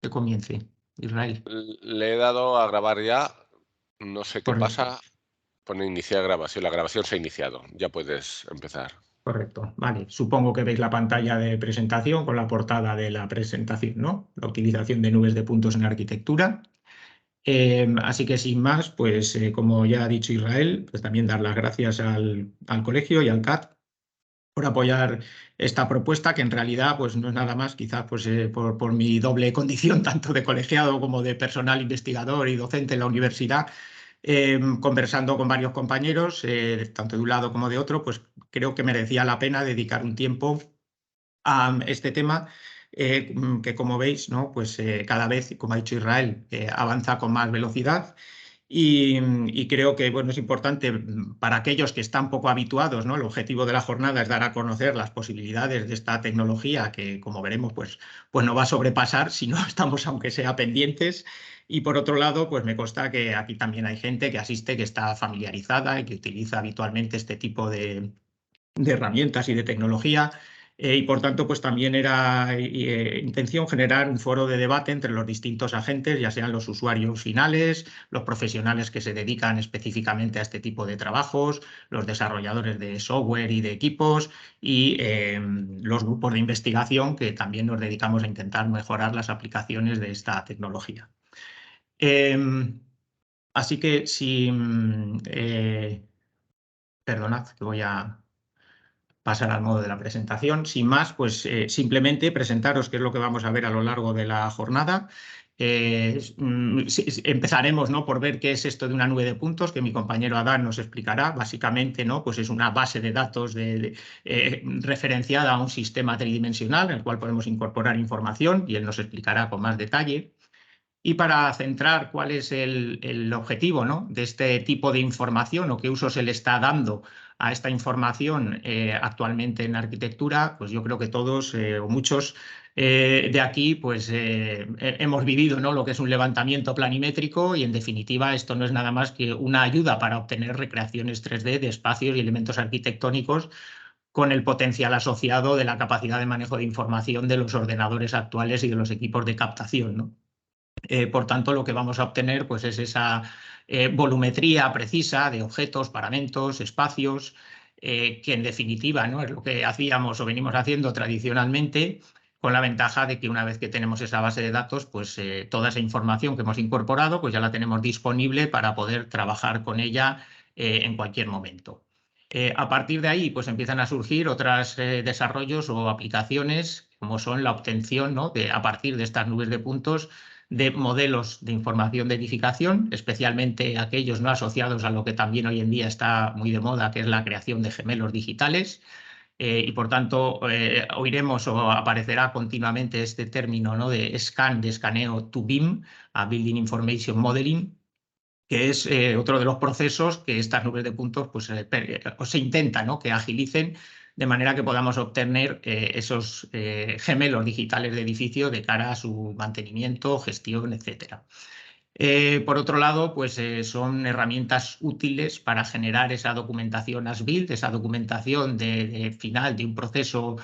que comience, Israel. Le he dado a grabar ya, no sé qué Correcto, pasa. Pone iniciar grabación, la grabación se ha iniciado, ya puedes empezar. correcto. Vale, supongo que veis la pantalla de presentación con la portada de la presentación, ¿no? La utilización de nubes de puntos en arquitectura. Así que sin más, pues como ya ha dicho Israel, pues también dar las gracias al colegio y al CAT por apoyar esta propuesta, que en realidad pues, no es nada más, quizás pues, por mi doble condición, tanto de colegiado como de personal investigador y docente en la universidad, conversando con varios compañeros, tanto de un lado como de otro, pues creo que merecía la pena dedicar un tiempo a este tema. Que como veis, ¿no? Pues cada vez, como ha dicho Israel, avanza con más velocidad. Y creo que bueno, es importante para aquellos que están poco habituados, ¿no? El objetivo de la jornada es dar a conocer las posibilidades de esta tecnología que, como veremos, pues no va a sobrepasar si no estamos, aunque sea, pendientes. Y por otro lado, pues me consta que aquí también hay gente que asiste, que está familiarizada y que utiliza habitualmente este tipo de herramientas y de tecnología. Y por tanto, pues también era intención generar un foro de debate entre los distintos agentes, ya sean los usuarios finales, los profesionales que se dedican específicamente a este tipo de trabajos, los desarrolladores de software y de equipos y los grupos de investigación que también nos dedicamos a intentar mejorar las aplicaciones de esta tecnología. Así que si... perdonad, que voy a pasar al modo de la presentación. Sin más, pues simplemente presentaros qué es lo que vamos a ver a lo largo de la jornada. Empezaremos, ¿no? por ver qué es esto de una nube de puntos, que mi compañero Adán nos explicará. Básicamente, ¿no? pues es una base de datos referenciada a un sistema tridimensional en el cual podemos incorporar información y él nos explicará con más detalle. Y para centrar cuál es el objetivo, ¿no? de este tipo de información o qué uso se le está dando a esta información actualmente en arquitectura, pues yo creo que todos o muchos de aquí pues, hemos vivido, ¿no? lo que es un levantamiento planimétrico y en definitiva esto no es nada más que una ayuda para obtener recreaciones 3D de espacios y elementos arquitectónicos con el potencial asociado de la capacidad de manejo de información de los ordenadores actuales y de los equipos de captación, ¿no? Por tanto, lo que vamos a obtener pues, es esa volumetría precisa de objetos, paramentos, espacios, que en definitiva, ¿no? es lo que hacíamos o venimos haciendo tradicionalmente, con la ventaja de que una vez que tenemos esa base de datos, pues toda esa información que hemos incorporado pues ya la tenemos disponible para poder trabajar con ella en cualquier momento. A partir de ahí pues empiezan a surgir otros desarrollos o aplicaciones, como son la obtención, ¿no? a partir de estas nubes de puntos, de modelos de información de edificación, especialmente aquellos no asociados a lo que también hoy en día está muy de moda, que es la creación de gemelos digitales. Y por tanto oiremos o aparecerá continuamente este término, ¿no? de escaneo to BIM, a Building Information Modeling, que es otro de los procesos que estas nubes de puntos pues, se intenta, ¿no? que agilicen de manera que podamos obtener esos gemelos digitales de edificio de cara a su mantenimiento, gestión, etc. Por otro lado, pues son herramientas útiles para generar esa documentación as-built, esa documentación final de un proceso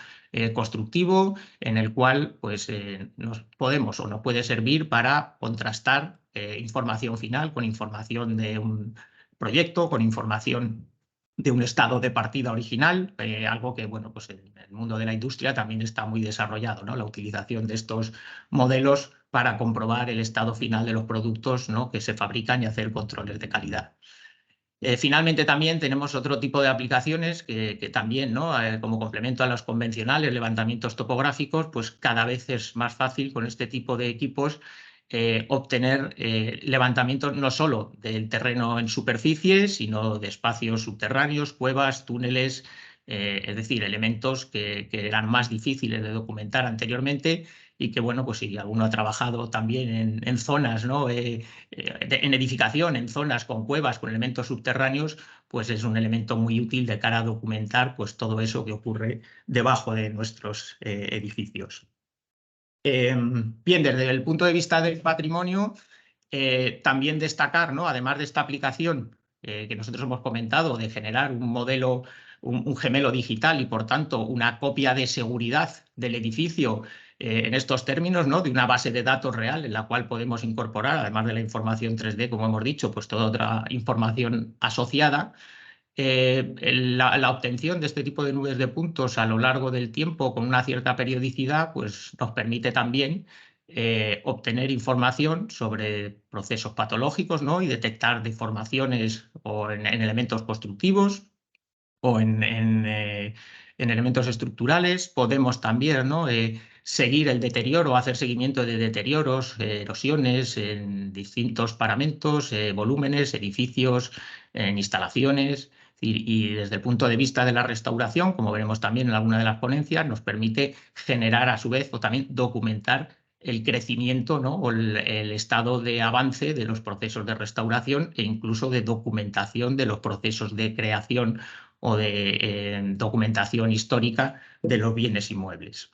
constructivo en el cual pues, nos podemos o nos puede servir para contrastar información final con información de un proyecto, con información de un estado de partida original, algo que bueno, pues en el mundo de la industria también está muy desarrollado, ¿no? La utilización de estos modelos para comprobar el estado final de los productos, ¿no? que se fabrican y hacer controles de calidad. Finalmente también tenemos otro tipo de aplicaciones que también, ¿no? Como complemento a los convencionales, levantamientos topográficos, pues cada vez es más fácil con este tipo de equipos obtener levantamientos no solo del terreno en superficie, sino de espacios subterráneos, cuevas, túneles, es decir, elementos que eran más difíciles de documentar anteriormente y que, bueno, pues si alguno ha trabajado también en zonas, ¿no? En edificación, en zonas con cuevas, con elementos subterráneos, pues es un elemento muy útil de cara a documentar pues, todo eso que ocurre debajo de nuestros edificios. Bien, desde el punto de vista del patrimonio, también destacar, ¿no? además de esta aplicación que nosotros hemos comentado, de generar un modelo, un gemelo digital y por tanto una copia de seguridad del edificio en estos términos, ¿no? De una base de datos real en la cual podemos incorporar, además de la información 3D, como hemos dicho, pues toda otra información asociada. La obtención de este tipo de nubes de puntos a lo largo del tiempo con una cierta periodicidad pues nos permite también obtener información sobre procesos patológicos, ¿no? Y detectar deformaciones o en elementos constructivos o en elementos estructurales. Podemos también, ¿no? Seguir el deterioro, hacer seguimiento de deterioros, erosiones en distintos paramentos, volúmenes, edificios, en instalaciones. Y desde el punto de vista de la restauración, como veremos también en alguna de las ponencias, nos permite generar a su vez o también documentar el crecimiento, ¿no? O el estado de avance de los procesos de restauración e incluso de documentación de los procesos de creación o de documentación histórica de los bienes inmuebles.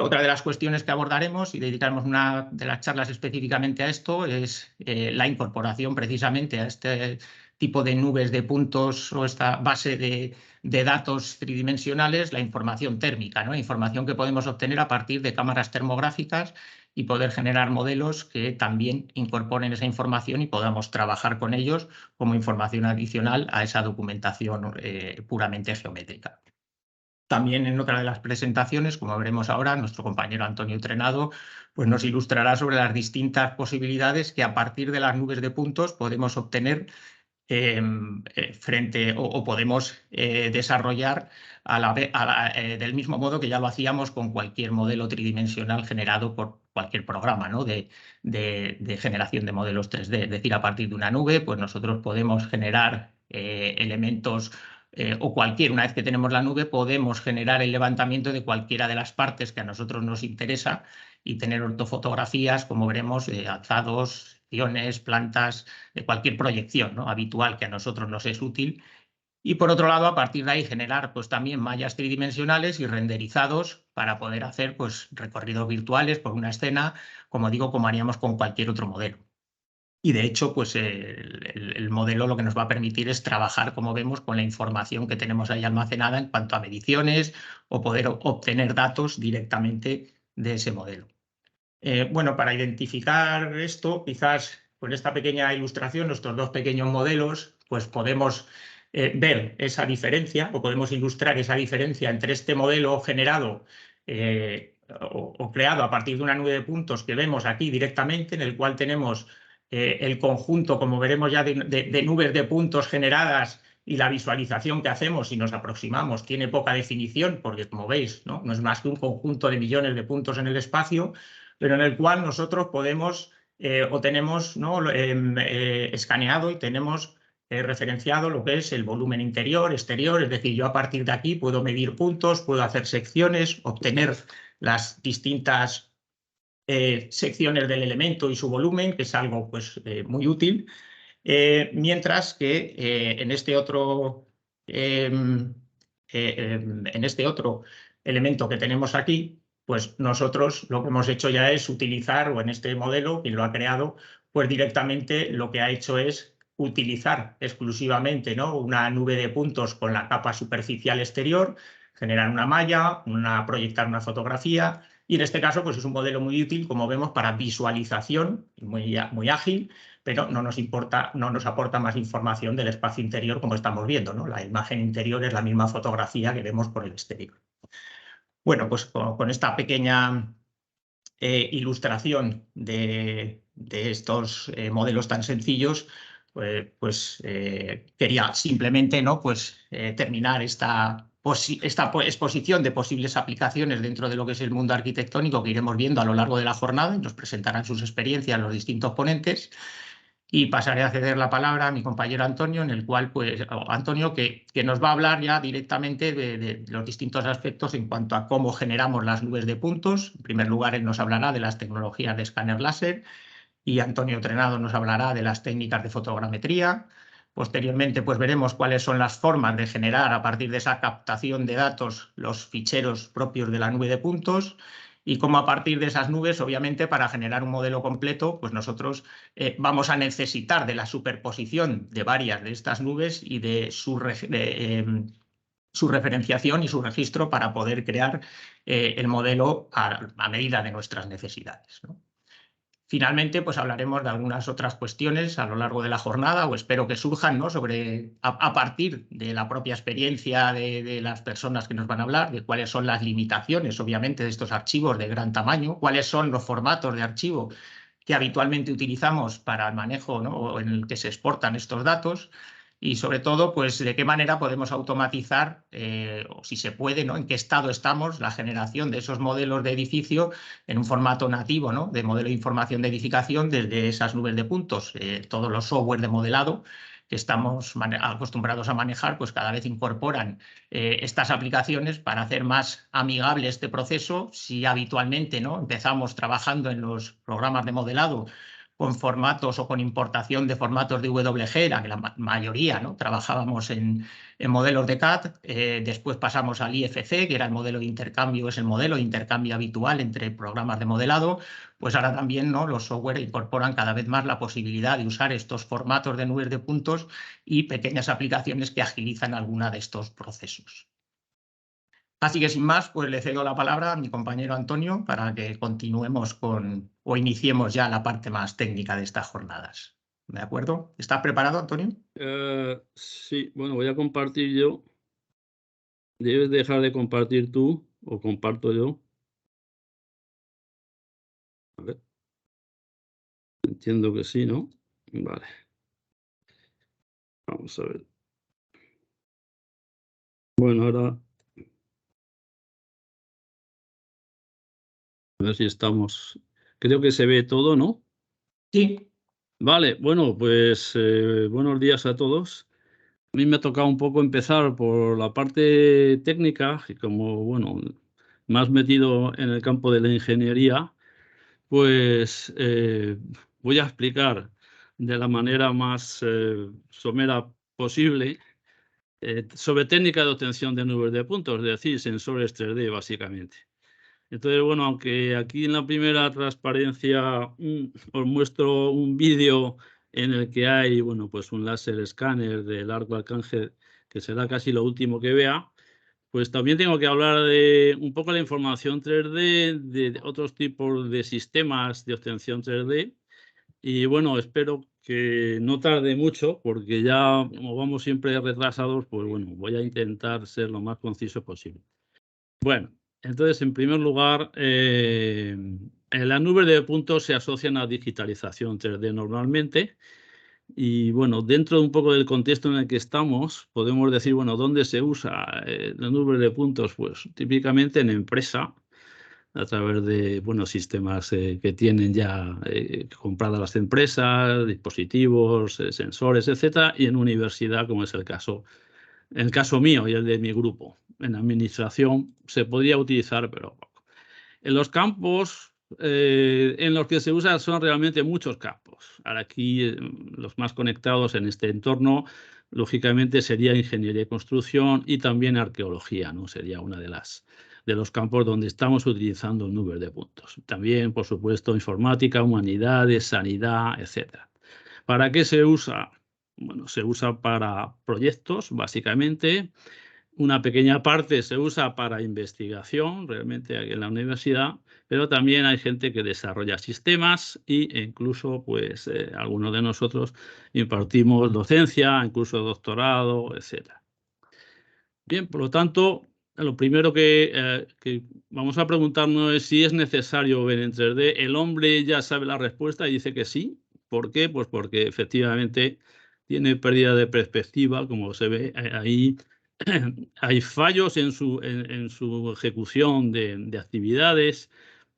Otra de las cuestiones que abordaremos y dedicaremos una de las charlas específicamente a esto es la incorporación precisamente a este tipo de nubes de puntos o esta base de datos tridimensionales, la información térmica, ¿no? Información que podemos obtener a partir de cámaras termográficas y poder generar modelos que también incorporen esa información y podamos trabajar con ellos como información adicional a esa documentación puramente geométrica. También en otra de las presentaciones, como veremos ahora, nuestro compañero Antonio Trenado pues nos ilustrará sobre las distintas posibilidades que a partir de las nubes de puntos podemos obtener o podemos desarrollar del mismo modo que ya lo hacíamos con cualquier modelo tridimensional generado por cualquier programa, ¿no? de generación de modelos 3D. Es decir, a partir de una nube, pues nosotros podemos generar elementos una vez que tenemos la nube, podemos generar el levantamiento de cualquiera de las partes que a nosotros nos interesa y tener ortofotografías, como veremos, alzados, secciones, plantas, de cualquier proyección, ¿no? Habitual que a nosotros nos es útil. Y por otro lado, a partir de ahí generar pues también mallas tridimensionales y renderizados para poder hacer pues recorridos virtuales por una escena, como digo, como haríamos con cualquier otro modelo. Y de hecho, pues el modelo lo que nos va a permitir es trabajar, como vemos, con la información que tenemos ahí almacenada en cuanto a mediciones o poder obtener datos directamente de ese modelo. Bueno, para identificar esto, quizás con esta pequeña ilustración, nuestros dos pequeños modelos, pues podemos ver esa diferencia o podemos ilustrar esa diferencia entre este modelo generado o creado a partir de una nube de puntos que vemos aquí directamente, en el cual tenemos el conjunto, como veremos ya, de nubes de puntos generadas y la visualización que hacemos si nos aproximamos tiene poca definición porque, como veis, no es más que un conjunto de millones de puntos en el espacio, pero en el cual nosotros podemos o tenemos, ¿no? Escaneado y tenemos referenciado lo que es el volumen interior, exterior, es decir, yo a partir de aquí puedo medir puntos, puedo hacer secciones, obtener las distintas secciones del elemento y su volumen, que es algo pues, muy útil, mientras que en este otro elemento que tenemos aquí, pues nosotros lo que hemos hecho ya es utilizar, o en este modelo, quien lo ha creado, pues directamente lo que ha hecho es utilizar exclusivamente, ¿no? Una nube de puntos con la capa superficial exterior, generar una malla, proyectar una fotografía, y en este caso pues es un modelo muy útil, como vemos, para visualización, muy ágil, pero no nos aporta más información del espacio interior como estamos viendo, ¿no? La imagen interior es la misma fotografía que vemos por el exterior. Bueno, pues con esta pequeña ilustración de estos modelos tan sencillos, pues quería simplemente, ¿no? Pues terminar esta exposición de posibles aplicaciones dentro de lo que es el mundo arquitectónico que iremos viendo a lo largo de la jornada y nos presentarán sus experiencias los distintos ponentes. Y pasaré a ceder la palabra a mi compañero Antonio, Antonio, que nos va a hablar ya directamente de los distintos aspectos en cuanto a cómo generamos las nubes de puntos. En primer lugar, él nos hablará de las tecnologías de escáner láser y Antonio Trenado nos hablará de las técnicas de fotogrametría. Posteriormente, pues veremos cuáles son las formas de generar a partir de esa captación de datos los ficheros propios de la nube de puntos y cómo a partir de esas nubes, obviamente, para generar un modelo completo, pues nosotros vamos a necesitar de la superposición de varias de estas nubes y de su referenciación y su registro para poder crear el modelo a medida de nuestras necesidades, ¿no? Finalmente, pues hablaremos de algunas otras cuestiones a lo largo de la jornada, o espero que surjan, ¿no? A partir de la propia experiencia de las personas que nos van a hablar, de cuáles son las limitaciones, obviamente, de estos archivos de gran tamaño, cuáles son los formatos de archivo que habitualmente utilizamos para el manejo, ¿no? en el que se exportan estos datos, y sobre todo, pues de qué manera podemos automatizar, o si se puede, ¿no? En qué estado estamos, la generación de esos modelos de edificio en un formato nativo, ¿no? De modelo de información de edificación desde esas nubes de puntos. Todos los software de modelado que estamos acostumbrados a manejar, pues cada vez incorporan estas aplicaciones para hacer más amigable este proceso. Si habitualmente, ¿no? Empezamos trabajando en los programas de modelado con formatos o con importación de formatos de WG, la que la mayoría, ¿no? Trabajábamos en modelos de CAD, después pasamos al IFC, que era el modelo de intercambio, es el modelo de intercambio habitual entre programas de modelado. Pues ahora también, ¿no? Los software incorporan cada vez más la posibilidad de usar estos formatos de nubes de puntos y pequeñas aplicaciones que agilizan alguna de estos procesos. Así que sin más, pues le cedo la palabra a mi compañero Antonio para que continuemos o iniciemos ya la parte más técnica de estas jornadas. ¿De acuerdo? ¿Estás preparado, Antonio? Sí, bueno, voy a compartir yo. Debes dejar de compartir tú o comparto yo. A ver. Entiendo que sí, ¿no? Vale. Vamos a ver. Bueno, ahora a ver si estamos. Creo que se ve todo, ¿no? Sí. Vale, bueno, pues buenos días a todos. A mí me ha tocado un poco empezar por la parte técnica, y como, bueno, más metido en el campo de la ingeniería, pues voy a explicar de la manera más somera posible sobre técnica de obtención de nubes de puntos, es decir, sensores 3D básicamente. Entonces, bueno, aunque aquí en la primera transparencia os muestro un vídeo en el que hay, bueno, pues un láser escáner de largo alcance, que será casi lo último que vea, pues también tengo que hablar de un poco la información 3D, de otros tipos de sistemas de obtención 3D. Y bueno, espero que no tarde mucho, porque ya, como vamos siempre retrasados, pues bueno, voy a intentar ser lo más conciso posible. Bueno, entonces, en primer lugar, en las nubes de puntos se asocian a digitalización 3D normalmente. Y bueno, dentro de un poco del contexto en el que estamos, podemos decir, bueno, ¿dónde se usa la nube de puntos? Pues típicamente en empresa, a través de sistemas que tienen ya compradas las empresas, dispositivos, sensores, etcétera, y en universidad, como es el caso mío y el de mi grupo. En administración se podría utilizar, pero poco. En los campos en los que se usa son realmente muchos campos. Ahora aquí los más conectados en este entorno, lógicamente, sería ingeniería y construcción y también arqueología, ¿no? Sería una de los campos donde estamos utilizando nubes de puntos. También, por supuesto, informática, humanidades, sanidad, etcétera. ¿Para qué se usa? Bueno, se usa para proyectos, básicamente. Una pequeña parte se usa para investigación, realmente aquí en la universidad, pero también hay gente que desarrolla sistemas e incluso, pues, algunos de nosotros impartimos docencia, incluso doctorado, etcétera. Bien, por lo tanto, lo primero que vamos a preguntarnos es si es necesario ver en 3D. El hombre ya sabe la respuesta y dice que sí. ¿Por qué? Pues porque efectivamente tiene pérdida de perspectiva, como se ve ahí. Hay fallos en su ejecución de actividades,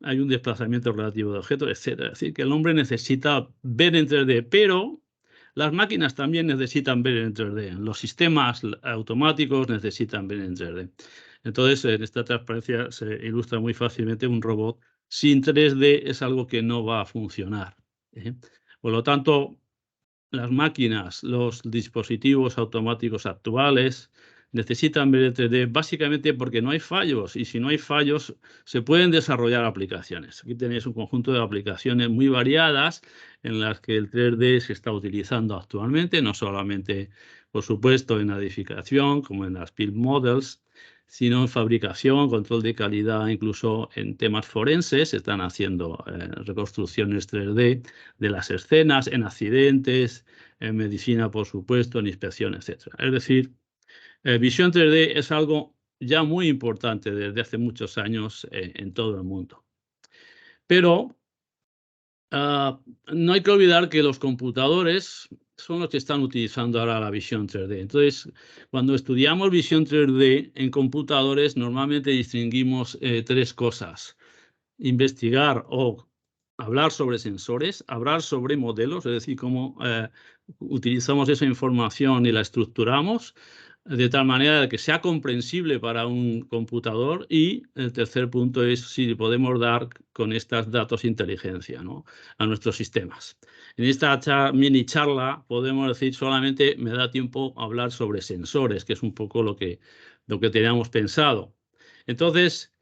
hay un desplazamiento relativo de objetos, etcétera. Es decir, que el hombre necesita ver en 3D, pero las máquinas también necesitan ver en 3D. Los sistemas automáticos necesitan ver en 3D. Entonces, en esta transparencia se ilustra muy fácilmente un robot sin 3D es algo que no va a funcionar. Por lo tanto, las máquinas, los dispositivos automáticos actuales necesitan ver en 3D básicamente porque no hay fallos, y si no hay fallos se pueden desarrollar aplicaciones. Aquí tenéis un conjunto de aplicaciones muy variadas en las que el 3D se está utilizando actualmente, no solamente por supuesto, en la edificación, como en las build models, sino en fabricación, control de calidad, incluso en temas forenses. Se están haciendo reconstrucciones 3D de las escenas, en accidentes, en medicina, por supuesto, en inspección, etc. Es decir, visión 3D es algo ya muy importante desde hace muchos años en todo el mundo. Pero no hay que olvidar que los computadores son los que están utilizando ahora la visión 3D. Entonces, cuando estudiamos visión 3D en computadores, normalmente distinguimos tres cosas: investigar o hablar sobre sensores, hablar sobre modelos, es decir, cómo utilizamos esa información y la estructuramos de tal manera que sea comprensible para un computador, y el tercer punto es si podemos dar con estos datos inteligencia, ¿no?, a nuestros sistemas. En esta mini charla podemos decir solamente me da tiempo a hablar sobre sensores, que es un poco lo que teníamos pensado. Entonces,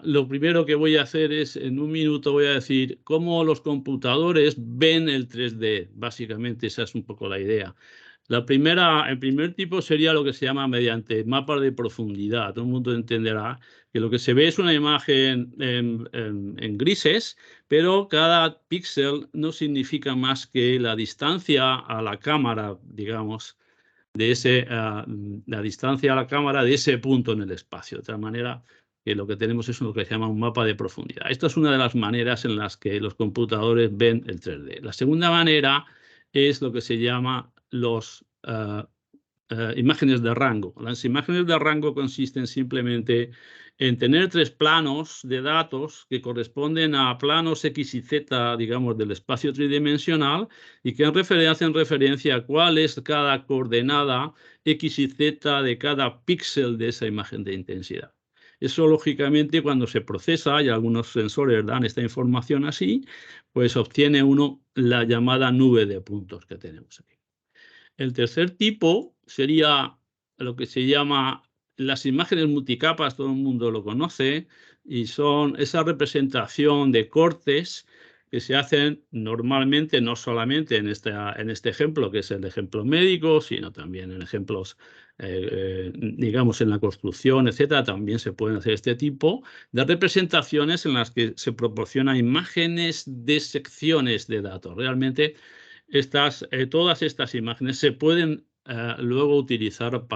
lo primero que voy a hacer es, en un minuto voy a decir cómo los computadores ven el 3D. Básicamente esa es un poco la idea. El primer tipo sería lo que se llama mediante mapas de profundidad. Todo el mundo entenderá que lo que se ve es una imagen en grises, pero cada píxel no significa más que la distancia a la cámara, digamos, la distancia a la cámara de ese punto en el espacio. De tal manera que lo que tenemos es lo que se llama un mapa de profundidad. Esta es una de las maneras en las que los computadores ven el 3D. La segunda manera es lo que se llama los imágenes de rango. Las imágenes de rango consisten simplemente en tener tres planos de datos que corresponden a planos X y Z, digamos, del espacio tridimensional, y que hacen referencia a cuál es cada coordenada X y Z de cada píxel de esa imagen de intensidad. Eso, lógicamente, cuando se procesa, y algunos sensores dan esta información así, pues obtiene uno la llamada nube de puntos que tenemos aquí. El tercer tipo sería lo que se llama las imágenes multicapas. Todo el mundo lo conoce, y son esa representación de cortes que se hacen normalmente, no solamente en este ejemplo, que es el ejemplo médico, sino también en ejemplos, digamos, en la construcción, etcétera. También se pueden hacer este tipo de representaciones en las que se proporcionan imágenes de secciones de datos. Realmente todas estas imágenes se pueden luego utilizar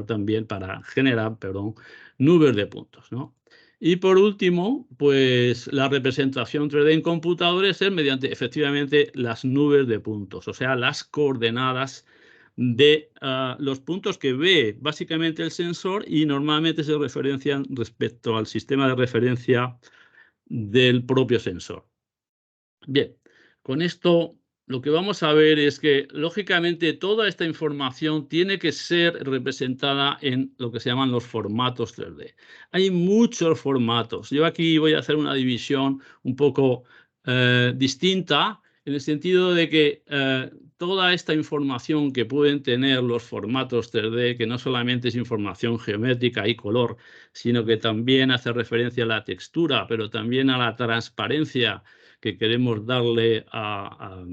también para generar, nubes de puntos, ¿no? Y por último, pues la representación 3D en computadores es mediante efectivamente las nubes de puntos, o sea, las coordenadas de los puntos que ve básicamente el sensor, y normalmente se referencian respecto al sistema de referencia del propio sensor. Bien, con esto lo que vamos a ver es que, lógicamente, toda esta información tiene que ser representada en lo que se llaman los formatos 3D. Hay muchos formatos. Yo aquí voy a hacer una división un poco distinta, en el sentido de que toda esta información que pueden tener los formatos 3D, que no solamente es información geométrica y color, sino que también hace referencia a la textura, pero también a la transparencia que queremos darle a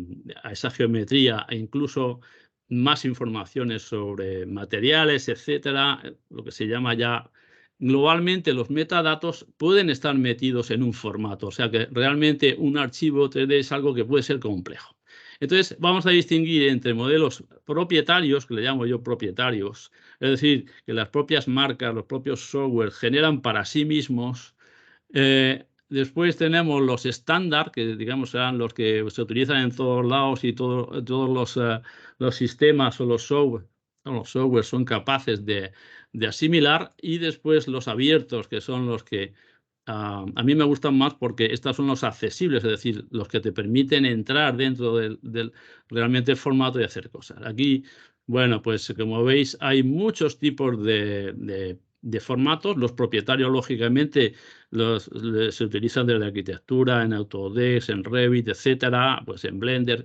esa geometría, e incluso más informaciones sobre materiales, etcétera. Lo que se llama ya globalmente los metadatos pueden estar metidos en un formato, o sea que realmente un archivo 3D es algo que puede ser complejo. Entonces, vamos a distinguir entre modelos propietarios, que le llamo yo propietarios, es decir, que las propias marcas, los propios software generan para sí mismos. Después tenemos los estándar, que digamos serán los que se utilizan en todos lados, y todos los sistemas o los software son capaces de asimilar. Y después los abiertos, que son los que a mí me gustan más, porque estos son los accesibles, es decir, los que te permiten entrar dentro del realmente el formato y hacer cosas. Aquí, bueno, pues como veis, hay muchos tipos de formatos. Los propietarios, lógicamente, se utilizan desde arquitectura, en Autodesk, en Revit, etcétera, pues en Blender.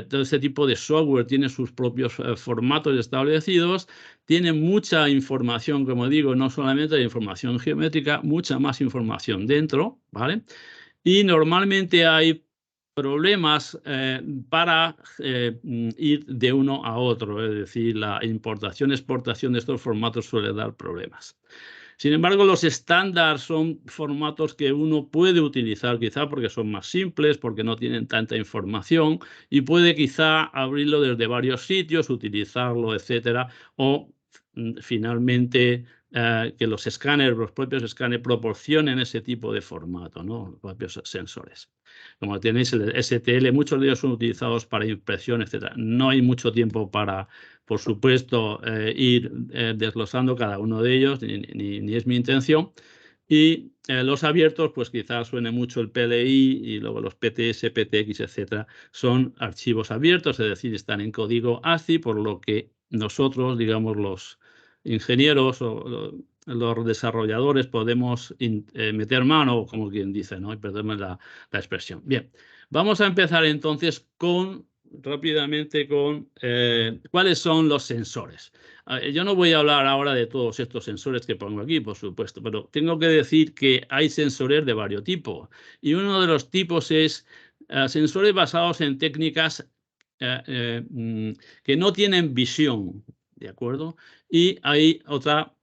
Todo este tipo de software tiene sus propios formatos establecidos. Tiene mucha información, como digo, no solamente la información geométrica, mucha más información dentro, ¿vale? Y normalmente hay problemas para ir de uno a otro, es decir, la importación-exportación de estos formatos suele dar problemas. Sin embargo, los estándares son formatos que uno puede utilizar quizá porque son más simples, porque no tienen tanta información y puede quizá abrirlo desde varios sitios, utilizarlo, etcétera, o finalmente que los escáneres, los propios escáneres proporcionen ese tipo de formato, ¿no? Los propios sensores. Como tenéis el STL, muchos de ellos son utilizados para impresión, etcétera. No hay mucho tiempo para, por supuesto, ir desglosando cada uno de ellos, ni es mi intención. Y los abiertos, pues quizás suene mucho el PLI y luego los PTS, PTX, etcétera, son archivos abiertos, es decir, están en código ASCII, por lo que nosotros, digamos, los ingenieros o los desarrolladores podemos meter mano, como quien dice, ¿no? Y perdónenme la expresión. Bien, vamos a empezar entonces rápidamente con cuáles son los sensores. Yo no voy a hablar ahora de todos estos sensores que pongo aquí, por supuesto, pero tengo que decir que hay sensores de varios tipos. Y uno de los tipos es sensores basados en técnicas que no tienen visión, ¿de acuerdo? Y hay otra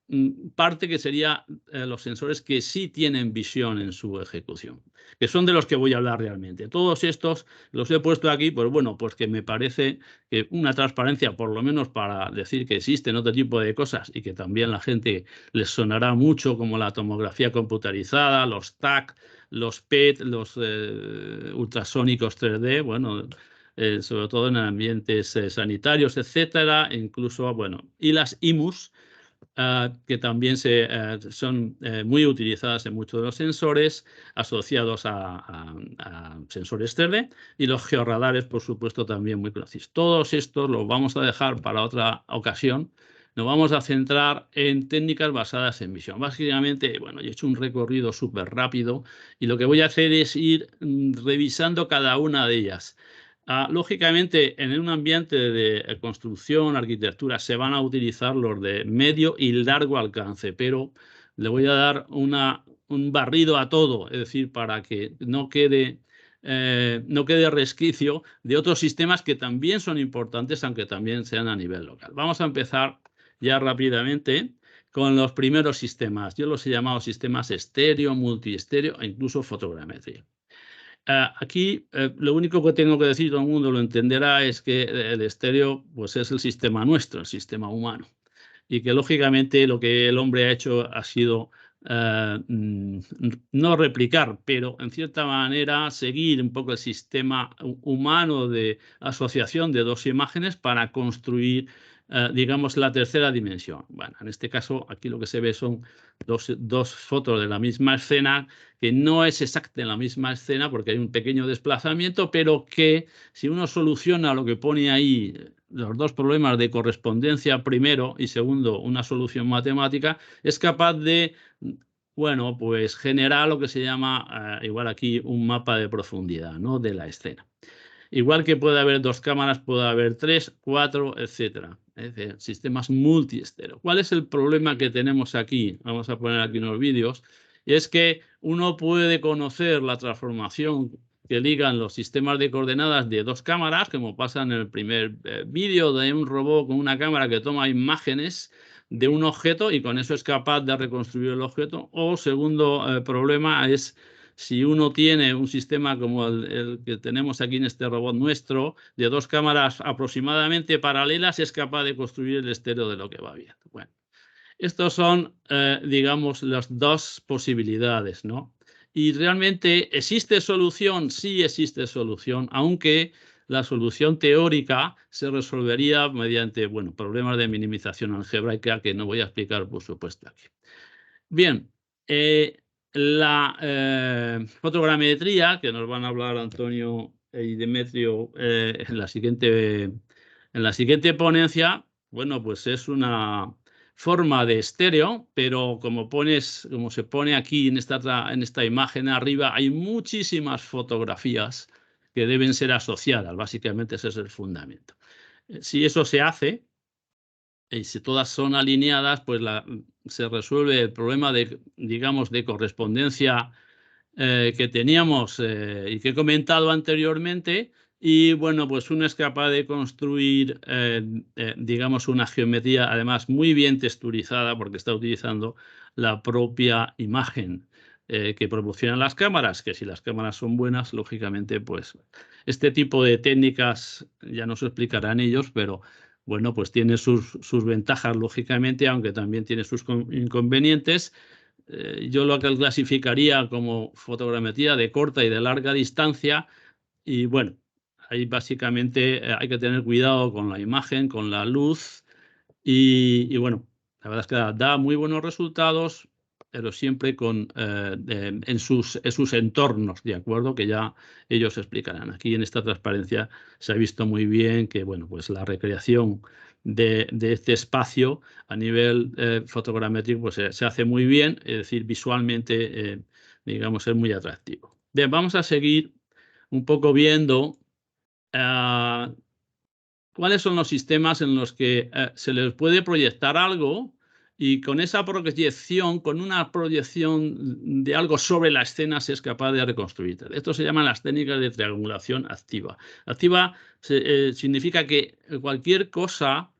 parte que sería los sensores que sí tienen visión en su ejecución, que son de los que voy a hablar realmente. Todos estos los he puesto aquí, pues bueno, pues que me parece que una transparencia, por lo menos para decir que existen otro tipo de cosas y que también la gente les sonará mucho, como la tomografía computarizada, los TAC, los PET, los ultrasónicos 3D, bueno, sobre todo en ambientes sanitarios, etcétera, incluso, bueno, y las IMUs, que también son muy utilizadas en muchos de los sensores asociados a sensores 3D, y los georradares, por supuesto, también muy conocidos. Todos estos los vamos a dejar para otra ocasión. Nos vamos a centrar en técnicas basadas en visión. Básicamente, bueno, yo he hecho un recorrido súper rápido y lo que voy a hacer es ir revisando cada una de ellas. Lógicamente, en un ambiente de construcción, arquitectura, se van a utilizar los de medio y largo alcance, pero le voy a dar un barrido a todo, es decir, para que no quede resquicio de otros sistemas que también son importantes, aunque también sean a nivel local. Vamos a empezar ya rápidamente con los primeros sistemas. Yo los he llamado sistemas estéreo, multiestéreo e incluso fotogrametría. Aquí lo único que tengo que decir, todo el mundo lo entenderá, es que el estéreo pues, es el sistema nuestro, el sistema humano. Y que lógicamente lo que el hombre ha hecho ha sido no replicar, pero en cierta manera seguir un poco el sistema humano de asociación de dos imágenes para construir, digamos, la tercera dimensión. Bueno, en este caso aquí lo que se ve son dos fotos de la misma escena, que no es exacta la misma escena porque hay un pequeño desplazamiento, pero que si uno soluciona lo que pone ahí, los dos problemas de correspondencia primero y segundo, una solución matemática, es capaz de, bueno, pues generar lo que se llama, igual aquí, un mapa de profundidad, ¿no?, de la escena. Igual que puede haber dos cámaras, puede haber 3, 4, etcétera. Es decir, sistemas multiestéreo. ¿Cuál es el problema que tenemos aquí? Vamos a poner aquí unos vídeos. Y es que uno puede conocer la transformación que ligan los sistemas de coordenadas de dos cámaras, como pasa en el primer vídeo de un robot con una cámara que toma imágenes de un objeto y con eso es capaz de reconstruir el objeto. O segundo problema es si uno tiene un sistema como el que tenemos aquí en este robot nuestro, de dos cámaras aproximadamente paralelas, es capaz de construir el estéreo de lo que va viendo. Bueno, estos son, digamos, las dos posibilidades, ¿no? Y realmente, ¿existe solución? Sí existe solución, aunque la solución teórica se resolvería mediante, bueno, problemas de minimización algebraica que no voy a explicar, por supuesto, aquí. Bien, la fotogrametría, que nos van a hablar Antonio y Demetrio en la siguiente ponencia, bueno, pues es una forma de estéreo, pero como se pone aquí en esta imagen arriba, hay muchísimas fotografías que deben ser asociadas. Básicamente ese es el fundamento. Si eso se hace, y si todas son alineadas, pues se resuelve el problema de, digamos, de correspondencia que teníamos y que he comentado anteriormente. Y bueno, pues uno es capaz de construir, digamos, una geometría además muy bien texturizada porque está utilizando la propia imagen que proporcionan las cámaras, que si las cámaras son buenas, lógicamente, pues este tipo de técnicas ya nos explicarán ellos, pero bueno, pues tiene sus ventajas, lógicamente, aunque también tiene sus inconvenientes. Yo lo que clasificaría como fotogrametría de corta y de larga distancia. Y bueno, ahí básicamente hay que tener cuidado con la imagen, con la luz y bueno, la verdad es que da muy buenos resultados, pero siempre en sus entornos, ¿de acuerdo? Que ya ellos explicarán. Aquí en esta transparencia se ha visto muy bien que, bueno, pues la recreación de este espacio a nivel fotogramétrico pues, se hace muy bien, es decir, visualmente, digamos, es muy atractivo. Bien, vamos a seguir un poco viendo cuáles son los sistemas en los que se les puede proyectar algo y con esa proyección, con una proyección de algo sobre la escena, se es capaz de reconstruir. Esto se llaman las técnicas de triangulación activa. Activa significa que cualquier cosa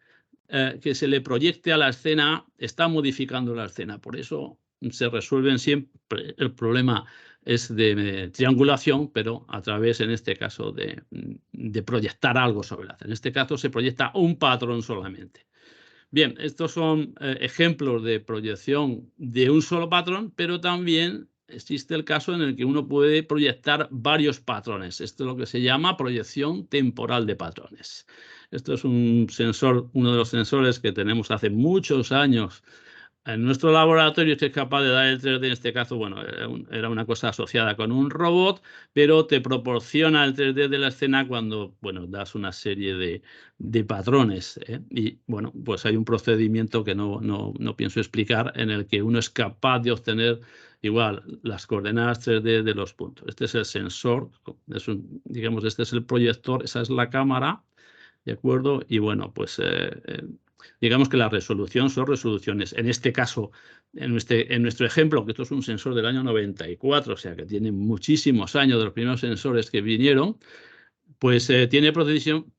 que se le proyecte a la escena está modificando la escena. Por eso se resuelven siempre el problema es de triangulación, pero a través, en este caso, de proyectar algo sobre la escena. En este caso se proyecta un patrón solamente. Bien, estos son ejemplos de proyección de un solo patrón, pero también existe el caso en el que uno puede proyectar varios patrones. Esto es lo que se llama proyección temporal de patrones. Esto es un sensor, uno de los sensores que tenemos hace muchos años en nuestro laboratorio, que es capaz de dar el 3D. En este caso, bueno, era una cosa asociada con un robot, pero te proporciona el 3D de la escena cuando, bueno, das una serie de patrones. Y, bueno, pues hay un procedimiento que no pienso explicar en el que uno es capaz de obtener igual las coordenadas 3D de los puntos. Este es el sensor, digamos, este es el proyector, esa es la cámara, ¿de acuerdo? Y, bueno, pues digamos que la resolución son resoluciones. En este caso, en nuestro ejemplo, que esto es un sensor del año 94, o sea que tiene muchísimos años de los primeros sensores que vinieron, pues tiene precisión,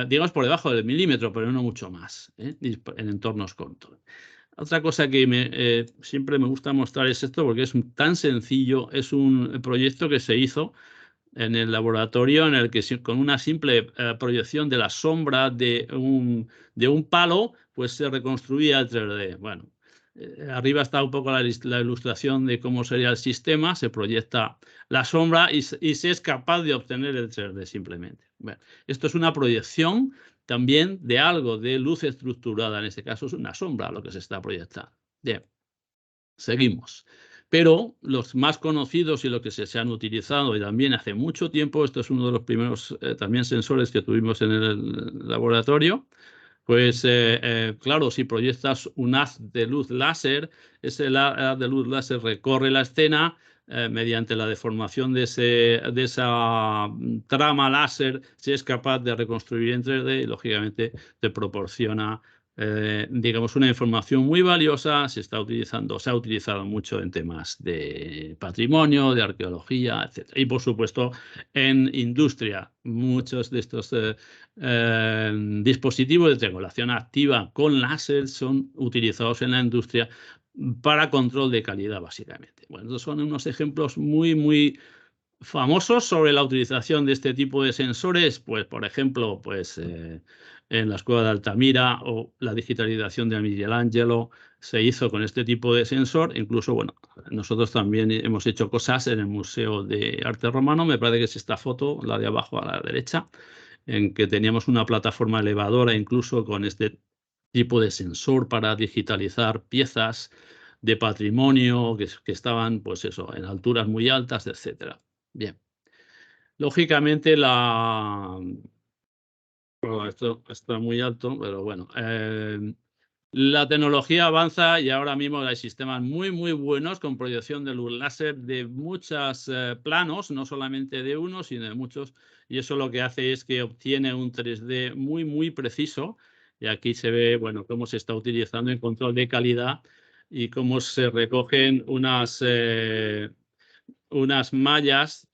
digamos, por debajo del milímetro, pero no mucho más, en entornos cortos. Otra cosa que siempre me gusta mostrar es esto, porque es tan sencillo. Es un proyecto que se hizo en el laboratorio en el que con una simple proyección de la sombra de un palo, pues se reconstruía el 3D. Bueno, arriba está un poco la ilustración de cómo sería el sistema. Se proyecta la sombra y se es capaz de obtener el 3D simplemente. Bueno, esto es una proyección también de algo, de luz estructurada. En este caso es una sombra lo que se está proyectando. Bien, seguimos. Pero los más conocidos y los que se han utilizado y también hace mucho tiempo, esto es uno de los primeros también sensores que tuvimos en el laboratorio, pues claro, si proyectas un haz de luz láser, ese haz de luz láser recorre la escena mediante la deformación de esa trama láser, si es capaz de reconstruir en 3D y lógicamente te proporciona digamos, una información muy valiosa. Se ha utilizado mucho en temas de patrimonio, de arqueología, etc. Y, por supuesto, en industria. Muchos de estos dispositivos de triangulación activa con láser son utilizados en la industria para control de calidad, básicamente. Bueno, estos son unos ejemplos muy, muy famosos sobre la utilización de este tipo de sensores, pues por ejemplo, pues en la Escuela de Altamira o la digitalización de Michelangelo se hizo con este tipo de sensor. Incluso, bueno, nosotros también hemos hecho cosas en el Museo de Arte Romano. Me parece que es esta foto, la de abajo a la derecha, en que teníamos una plataforma elevadora incluso con este tipo de sensor para digitalizar piezas de patrimonio que estaban, pues eso, en alturas muy altas, etcétera. Bien. Lógicamente esto está muy alto, pero bueno. La tecnología avanza y ahora mismo hay sistemas muy, muy buenos con proyección de luz láser de muchos planos, no solamente de uno, sino de muchos. Y eso lo que hace es que obtiene un 3D muy, muy preciso. Y aquí se ve, bueno, cómo se está utilizando en control de calidad y cómo se recogen unas mallas,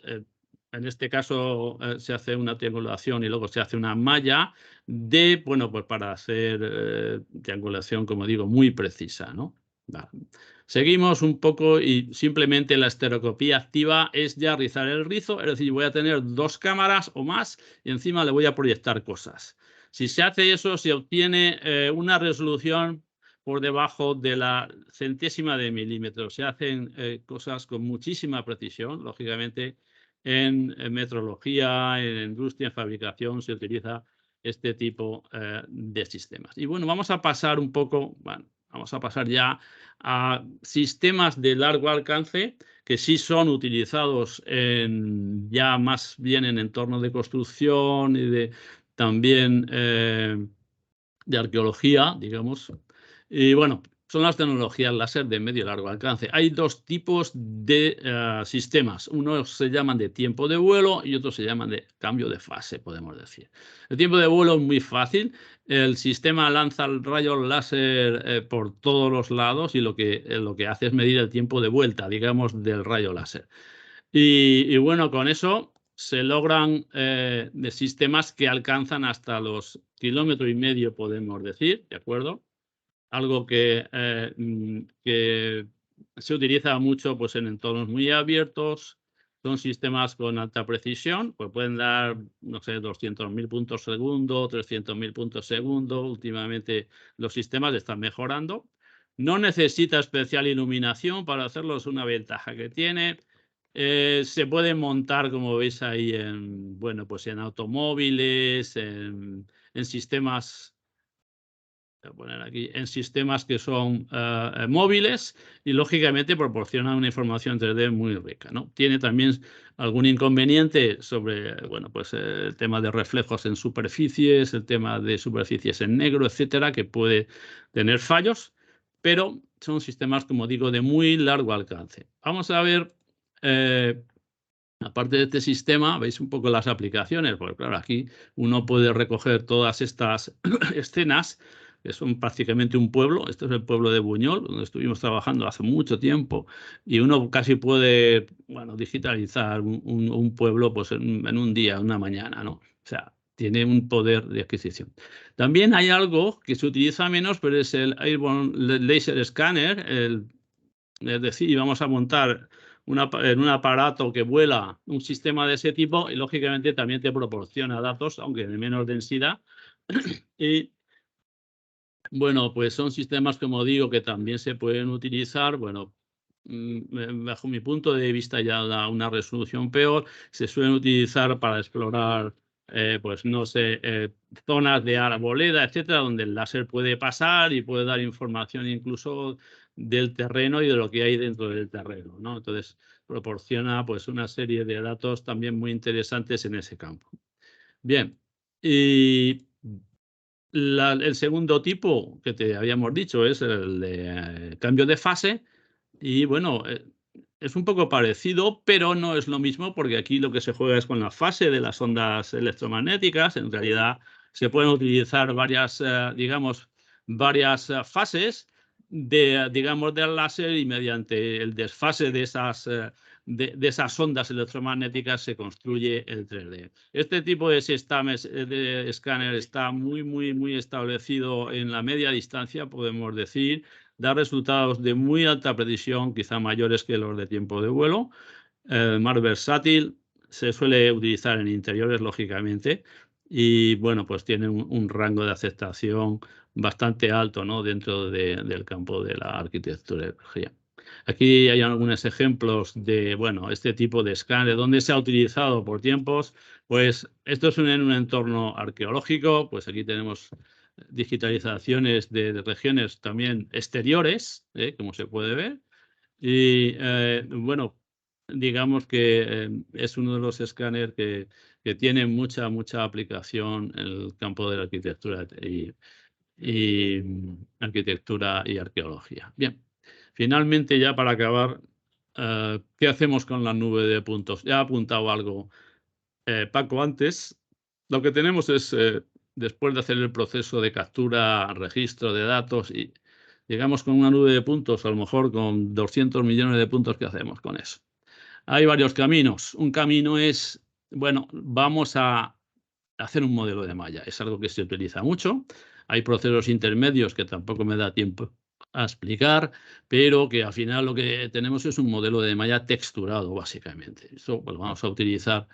en este caso se hace una triangulación y luego se hace una malla de, bueno, pues para hacer triangulación, como digo, muy precisa, ¿no? Vale. Seguimos un poco y simplemente la estereoscopía activa es ya rizar el rizo, es decir, voy a tener 2 cámaras o más y encima le voy a proyectar cosas. Si se hace eso, se obtiene una resolución por debajo de la centésima de milímetro. Se hacen cosas con muchísima precisión, lógicamente. En metrología, en industria, en fabricación, se utiliza este tipo de sistemas. Y bueno, vamos a pasar un poco, bueno, vamos a pasar ya a sistemas de largo alcance que sí son utilizados ya más bien en entornos de construcción y también de arqueología, digamos. Y bueno, son las tecnologías láser de medio y largo alcance. Hay 2 tipos de sistemas. Unos se llaman de tiempo de vuelo y otros se llaman de cambio de fase, podemos decir. El tiempo de vuelo es muy fácil. El sistema lanza el rayo láser por todos los lados y lo que hace es medir el tiempo de vuelta, digamos, del rayo láser. Y bueno, con eso se logran de sistemas que alcanzan hasta los 1,5 kilómetros, podemos decir, ¿de acuerdo? Algo que se utiliza mucho pues, en entornos muy abiertos. Son sistemas con alta precisión, pues pueden dar, no sé, 200.000 puntos segundo, 300.000 puntos segundo. Últimamente los sistemas están mejorando. No necesita especial iluminación para hacerlo, es una ventaja que tiene. Se puede montar, como veis ahí, bueno, pues en automóviles, en sistemas, voy a poner aquí, en sistemas que son móviles y lógicamente proporcionan una información 3D muy rica, ¿no? Tiene también algún inconveniente sobre, bueno, pues el tema de reflejos en superficies, el tema de superficies en negro, etcétera, que puede tener fallos, pero son sistemas, como digo, de muy largo alcance. Vamos a ver, aparte de este sistema, veis un poco las aplicaciones, porque claro, aquí uno puede recoger todas estas escenas, que son prácticamente un pueblo. Este es el pueblo de Buñol, donde estuvimos trabajando hace mucho tiempo, y uno casi puede, bueno, digitalizar un pueblo pues, en un día, una mañana, ¿no? O sea, tiene un poder de adquisición. También hay algo que se utiliza menos, pero es el Airborne Laser Scanner, es decir, vamos a montar en un aparato que vuela un sistema de ese tipo y lógicamente también te proporciona datos, aunque de menos densidad. Y bueno, pues son sistemas, como digo, que también se pueden utilizar. Bueno, bajo mi punto de vista ya da una resolución peor. Se suelen utilizar para explorar, pues no sé, zonas de arboleda, etcétera, donde el láser puede pasar y puede dar información incluso del terreno y de lo que hay dentro del terreno, ¿no? Entonces, proporciona pues una serie de datos también muy interesantes en ese campo. Bien, y el segundo tipo que te habíamos dicho es el de cambio de fase y bueno, es un poco parecido, pero no es lo mismo porque aquí lo que se juega es con la fase de las ondas electromagnéticas. En realidad se pueden utilizar varias, digamos, varias fases digamos, del láser y mediante el desfase de esas ondas electromagnéticas se construye el 3D. Este tipo de escáner está muy establecido en la media distancia, podemos decir. Da resultados de muy alta precisión, quizá mayores que los de tiempo de vuelo. Más versátil, se suele utilizar en interiores, lógicamente, y bueno, pues tiene un rango de aceptación bastante alto, ¿no? Dentro del campo de la arquitectura y tecnología. Aquí hay algunos ejemplos de, bueno, este tipo de escáner, donde se ha utilizado por tiempos. Pues esto es en un entorno arqueológico, pues aquí tenemos digitalizaciones de regiones también exteriores, como se puede ver. Y bueno, digamos que es uno de los escáneres que tiene mucha aplicación en el campo de la arquitectura arquitectura y arqueología. Bien, finalmente ya para acabar, ¿qué hacemos con la nube de puntos? Ya ha apuntado algo Paco antes. Lo que tenemos es, después de hacer el proceso de captura, registro de datos, y llegamos con una nube de puntos, a lo mejor con 200 millones de puntos, ¿qué hacemos con eso? Hay varios caminos. Un camino es, bueno, vamos a hacer un modelo de malla. Es algo que se utiliza mucho. Hay procesos intermedios que tampoco me da tiempo a explicar, pero que al final lo que tenemos es un modelo de malla texturado, básicamente. Eso pues, vamos a utilizar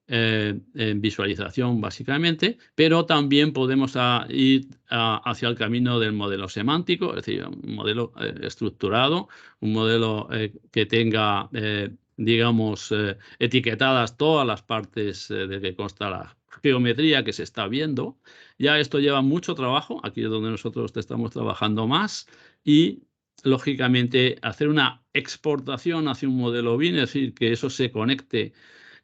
en visualización, básicamente, pero también podemos ir hacia el camino del modelo semántico, es decir, un modelo estructurado, un modelo que tenga, digamos, etiquetadas todas las partes de que consta la geometría que se está viendo. Ya esto lleva mucho trabajo, aquí es donde nosotros estamos trabajando más, y lógicamente hacer una exportación hacia un modelo BIM, es decir, que eso se conecte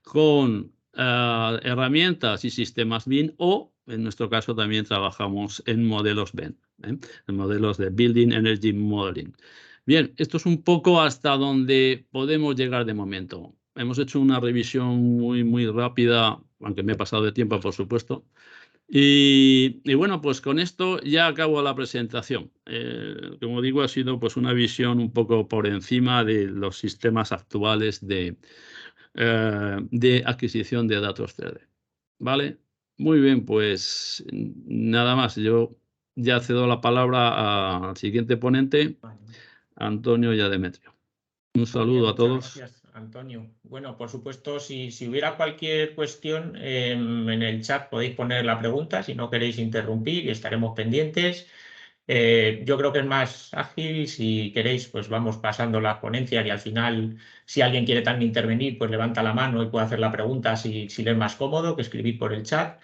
con herramientas y sistemas BIM, o en nuestro caso también trabajamos en modelos BEM, en modelos de Building Energy Modeling. Bien, esto es un poco hasta donde podemos llegar de momento. Hemos hecho una revisión muy rápida, aunque me he pasado de tiempo, por supuesto. Y bueno, pues con esto ya acabo la presentación. Como digo, ha sido pues una visión un poco por encima de los sistemas actuales de adquisición de datos 3D. ¿Vale? Muy bien, pues nada más. Yo ya cedo la palabra al siguiente ponente, Vale. Antonio y a Demetrio. Un saludo a Muchas todos. gracias, Antonio. Bueno, por supuesto, si hubiera cualquier cuestión en el chat podéis poner la pregunta, si no queréis interrumpir, y estaremos pendientes. Yo creo que es más ágil, si queréis, pues vamos pasando las ponencias y al final, si alguien quiere también intervenir, pues levanta la mano y puede hacer la pregunta si le es más cómodo que escribir por el chat.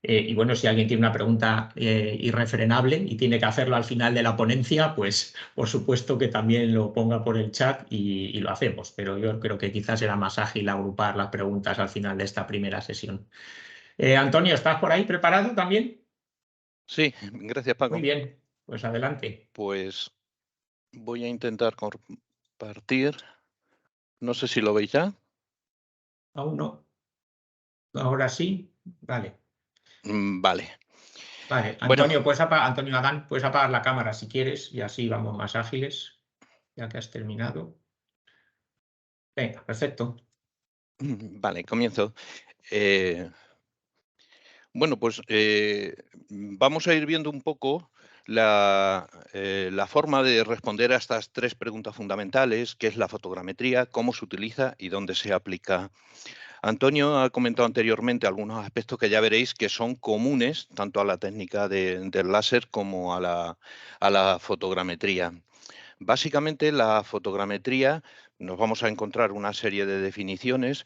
Y bueno, si alguien tiene una pregunta irrefrenable y tiene que hacerlo al final de la ponencia, pues por supuesto que también lo ponga por el chat y lo hacemos. Pero yo creo que quizás era más ágil agrupar las preguntas al final de esta primera sesión. Antonio, ¿estás por ahí preparado también? Sí, gracias, Paco. Muy bien, pues adelante. Pues voy a intentar compartir. No sé si lo veis ya. Aún no. Ahora sí. Vale. Vale. Vale. Bueno, Antonio, Antonio Adán, puedes apagar la cámara si quieres y así vamos más ágiles, ya que has terminado. Venga, perfecto. vale, comienzo. Bueno, pues vamos a ir viendo un poco la forma de responder a estas tres preguntas fundamentales, qué es la fotogrametría, cómo se utiliza y dónde se aplica. Antonio ha comentado anteriormente algunos aspectos que ya veréis que son comunes tanto a la técnica del láser como a la fotogrametría. Básicamente, la fotogrametría, nos vamos a encontrar una serie de definiciones,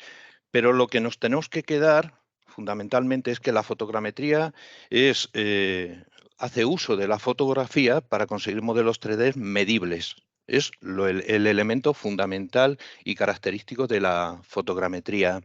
pero lo que nos tenemos que quedar fundamentalmente es que la fotogrametría hace uso de la fotografía para conseguir modelos 3D medibles. Es el elemento fundamental y característico de la fotogrametría.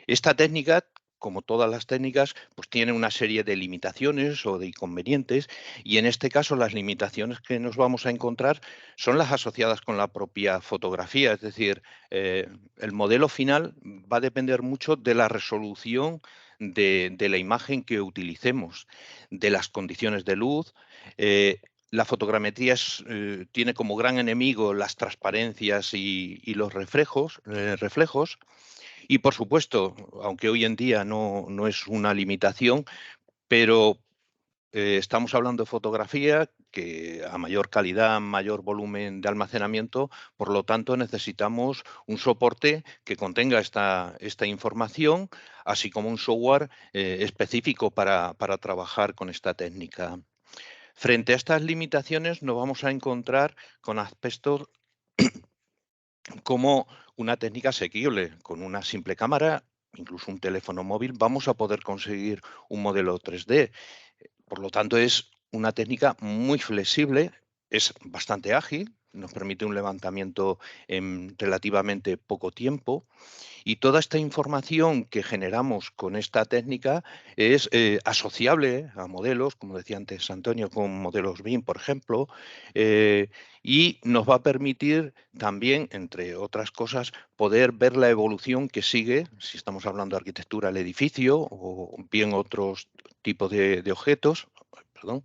Esta técnica, como todas las técnicas, pues tiene una serie de limitaciones o de inconvenientes, y en este caso las limitaciones que nos vamos a encontrar son las asociadas con la propia fotografía, es decir, el modelo final va a depender mucho de la resolución de la imagen que utilicemos, de las condiciones de luz. La fotogrametría tiene como gran enemigo las transparencias y los reflejos. Y por supuesto, aunque hoy en día no es una limitación, pero estamos hablando de fotografía que a mayor calidad, mayor volumen de almacenamiento, por lo tanto necesitamos un soporte que contenga esta información, así como un software específico para trabajar con esta técnica. Frente a estas limitaciones nos vamos a encontrar con aspectos como una técnica asequible. Con una simple cámara, incluso un teléfono móvil, vamos a poder conseguir un modelo 3D. Por lo tanto, es una técnica muy flexible, es bastante ágil, nos permite un levantamiento en relativamente poco tiempo, y toda esta información que generamos con esta técnica es asociable a modelos, como decía antes Antonio, con modelos BIM, por ejemplo, y nos va a permitir también, entre otras cosas, poder ver la evolución que sigue, si estamos hablando de arquitectura, el edificio o bien otros tipos de objetos. Perdón.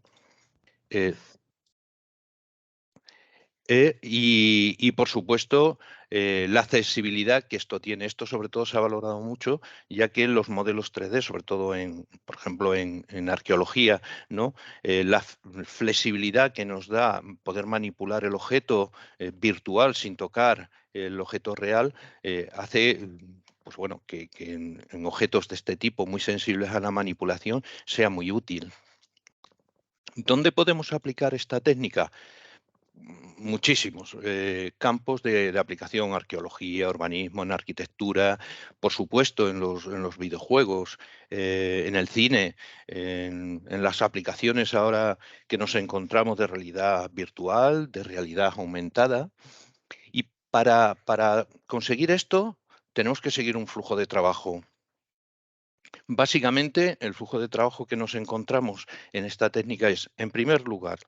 Y por supuesto, la accesibilidad que esto tiene. Esto sobre todo se ha valorado mucho, ya que los modelos 3D, sobre todo por ejemplo, en arqueología, ¿no? La flexibilidad que nos da poder manipular el objeto virtual sin tocar el objeto real hace pues bueno, que en objetos de este tipo muy sensibles a la manipulación sea muy útil. ¿Dónde podemos aplicar esta técnica? Muchísimos campos de aplicación: arqueología, urbanismo, en arquitectura, por supuesto en los videojuegos, en el cine, en las aplicaciones ahora que nos encontramos de realidad virtual, de realidad aumentada. Y para conseguir esto tenemos que seguir un flujo de trabajo. Básicamente, el flujo de trabajo que nos encontramos en esta técnica es, en primer lugar,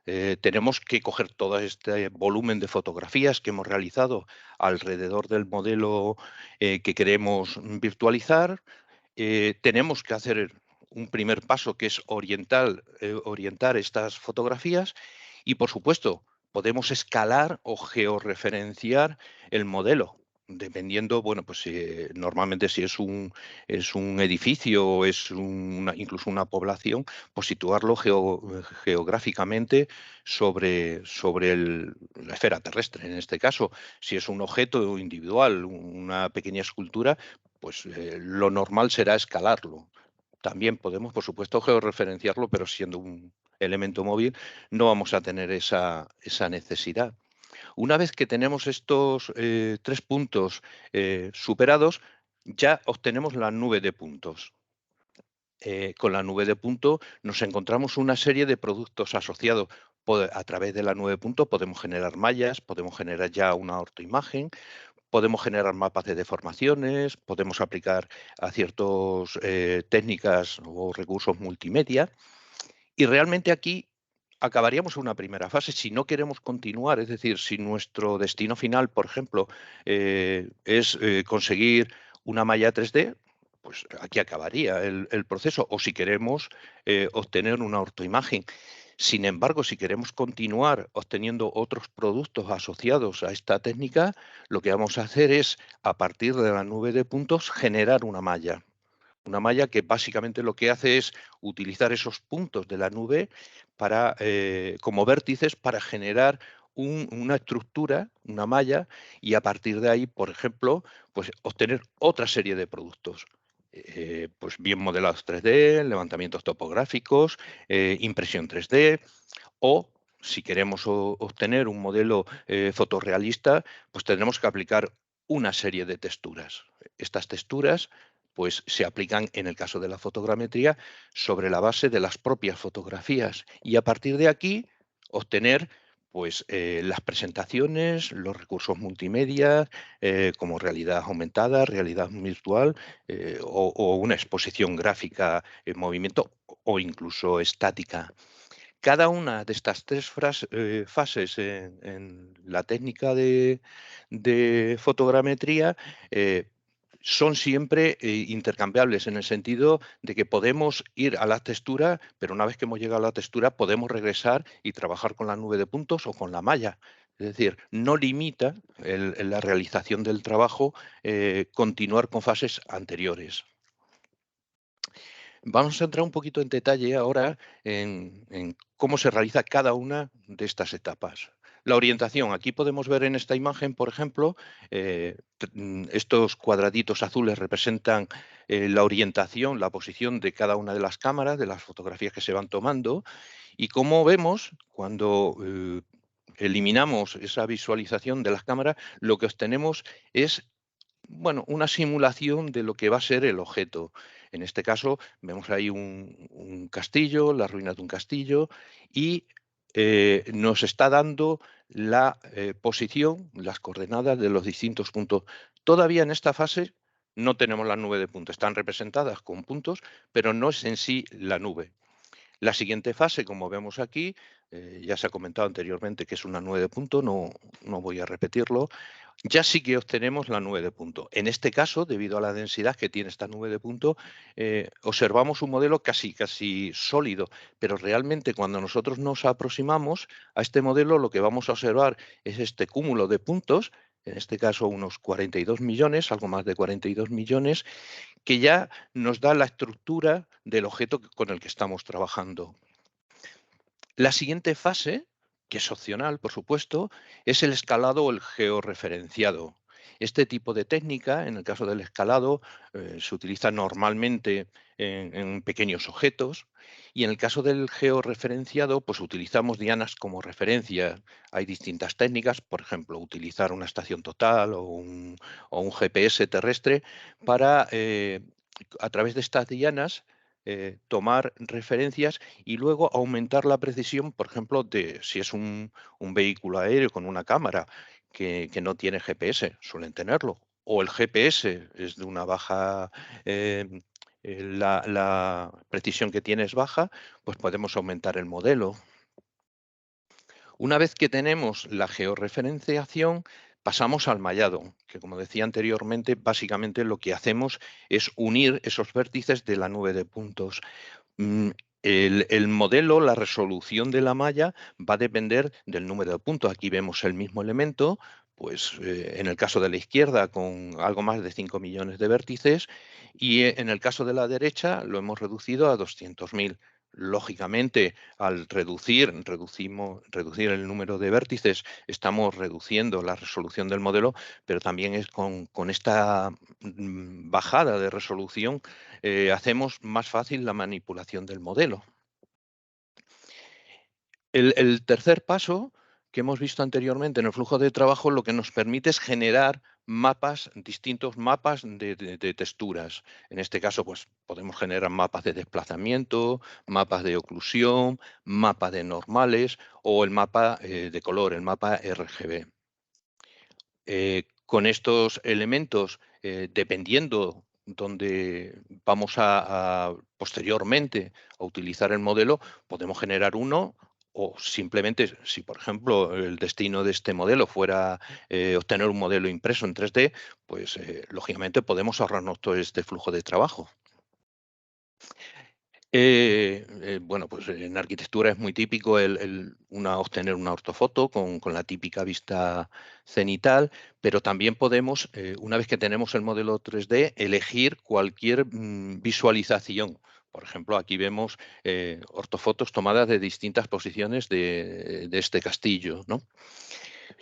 tenemos que coger todo este volumen de fotografías que hemos realizado alrededor del modelo que queremos virtualizar. Tenemos que hacer un primer paso, que es orientar estas fotografías y, por supuesto, podemos escalar o georreferenciar el modelo, dependiendo, bueno, pues normalmente si es un edificio o es incluso una población, pues situarlo geográficamente sobre la esfera terrestre. En este caso, si es un objeto individual, una pequeña escultura, pues lo normal será escalarlo. También podemos, por supuesto, georreferenciarlo, pero siendo un elemento móvil no vamos a tener esa necesidad. Una vez que tenemos estos 3 puntos superados, ya obtenemos la nube de puntos. Con la nube de puntos nos encontramos una serie de productos asociados. A través de la nube de puntos podemos generar mallas, podemos generar ya una ortoimagen, podemos generar mapas de deformaciones, podemos aplicar a ciertas técnicas o recursos multimedia. Y realmente aquí acabaríamos una primera fase. Si no queremos continuar, es decir, si nuestro destino final, por ejemplo, es conseguir una malla 3D, pues aquí acabaría el proceso. O si queremos obtener una ortoimagen. Sin embargo, si queremos continuar obteniendo otros productos asociados a esta técnica, lo que vamos a hacer es, a partir de la nube de puntos, generar una malla. Una malla que básicamente lo que hace es utilizar esos puntos de la nube como vértices para generar una estructura, una malla, y a partir de ahí, por ejemplo, pues obtener otra serie de productos. Pues bien modelados 3D, levantamientos topográficos, impresión 3D, o si queremos obtener un modelo fotorrealista, pues tendremos que aplicar una serie de texturas. Estas texturas pues se aplican, en el caso de la fotogrametría, sobre la base de las propias fotografías, y a partir de aquí obtener pues las presentaciones, los recursos multimedia, como realidad aumentada, realidad virtual, o una exposición gráfica en movimiento o incluso estática. Cada una de estas 3 fases en la técnica de fotogrametría son siempre intercambiables, en el sentido de que podemos ir a la textura, pero una vez que hemos llegado a la textura podemos regresar y trabajar con la nube de puntos o con la malla. Es decir, no limita la realización del trabajo continuar con fases anteriores. Vamos a entrar un poquito en detalle ahora en cómo se realiza cada una de estas etapas. La orientación. Aquí podemos ver en esta imagen, por ejemplo, estos cuadraditos azules representan la orientación, la posición de cada una de las cámaras, de las fotografías que se van tomando. Y como vemos, cuando eliminamos esa visualización de las cámaras, lo que obtenemos es, bueno, una simulación de lo que va a ser el objeto. En este caso vemos ahí un castillo, las ruinas de un castillo, y nos está dando la posición, las coordenadas de los distintos puntos. Todavía en esta fase no tenemos la nube de puntos, están representadas con puntos, pero no es en sí la nube. La siguiente fase, como vemos aquí, ya se ha comentado anteriormente que es una nube de punto, no voy a repetirlo. Ya sí que obtenemos la nube de punto. En este caso, debido a la densidad que tiene esta nube de punto, observamos un modelo casi sólido, pero realmente cuando nosotros nos aproximamos a este modelo, lo que vamos a observar es este cúmulo de puntos en este caso unos 42 millones, algo más de 42 millones, que ya nos da la estructura del objeto con el que estamos trabajando. La siguiente fase, que es opcional, por supuesto, es el escalado o el georreferenciado. Este tipo de técnica, en el caso del escalado, se utiliza normalmente en pequeños objetos, y en el caso del georreferenciado, pues utilizamos dianas como referencia. Hay distintas técnicas, por ejemplo, utilizar una estación total o un GPS terrestre para, a través de estas dianas, tomar referencias y luego aumentar la precisión, por ejemplo, de si es un vehículo aéreo con una cámara que no tiene GPS, suelen tenerlo, o el GPS es de una baja, la precisión que tiene es baja, pues podemos aumentar el modelo. Una vez que tenemos la georreferenciación, pasamos al mallado, que como decía anteriormente, básicamente lo que hacemos es unir esos vértices de la nube de puntos. Mm, el modelo, la resolución de la malla va a depender del número de puntos. Aquí vemos el mismo elemento, pues en el caso de la izquierda con algo más de 5 millones de vértices, y en el caso de la derecha lo hemos reducido a 200.000. Lógicamente, al reducir el número de vértices, estamos reduciendo la resolución del modelo, pero también es con esta bajada de resolución hacemos más fácil la manipulación del modelo. El tercer paso que hemos visto anteriormente en el flujo de trabajo, lo que nos permite es generar mapas, distintos mapas de texturas. En este caso, pues podemos generar mapas de desplazamiento, mapas de oclusión, mapas de normales o el mapa de color, el mapa RGB. Con estos elementos, dependiendo donde vamos a posteriormente a utilizar el modelo, podemos generar uno o simplemente, si por ejemplo el destino de este modelo fuera obtener un modelo impreso en 3D, pues lógicamente podemos ahorrarnos todo este flujo de trabajo. Bueno, pues en arquitectura es muy típico obtener una ortofoto con la típica vista cenital, pero también podemos, una vez que tenemos el modelo 3D, elegir cualquier visualización. Por ejemplo, aquí vemos ortofotos tomadas de distintas posiciones de este castillo, ¿no?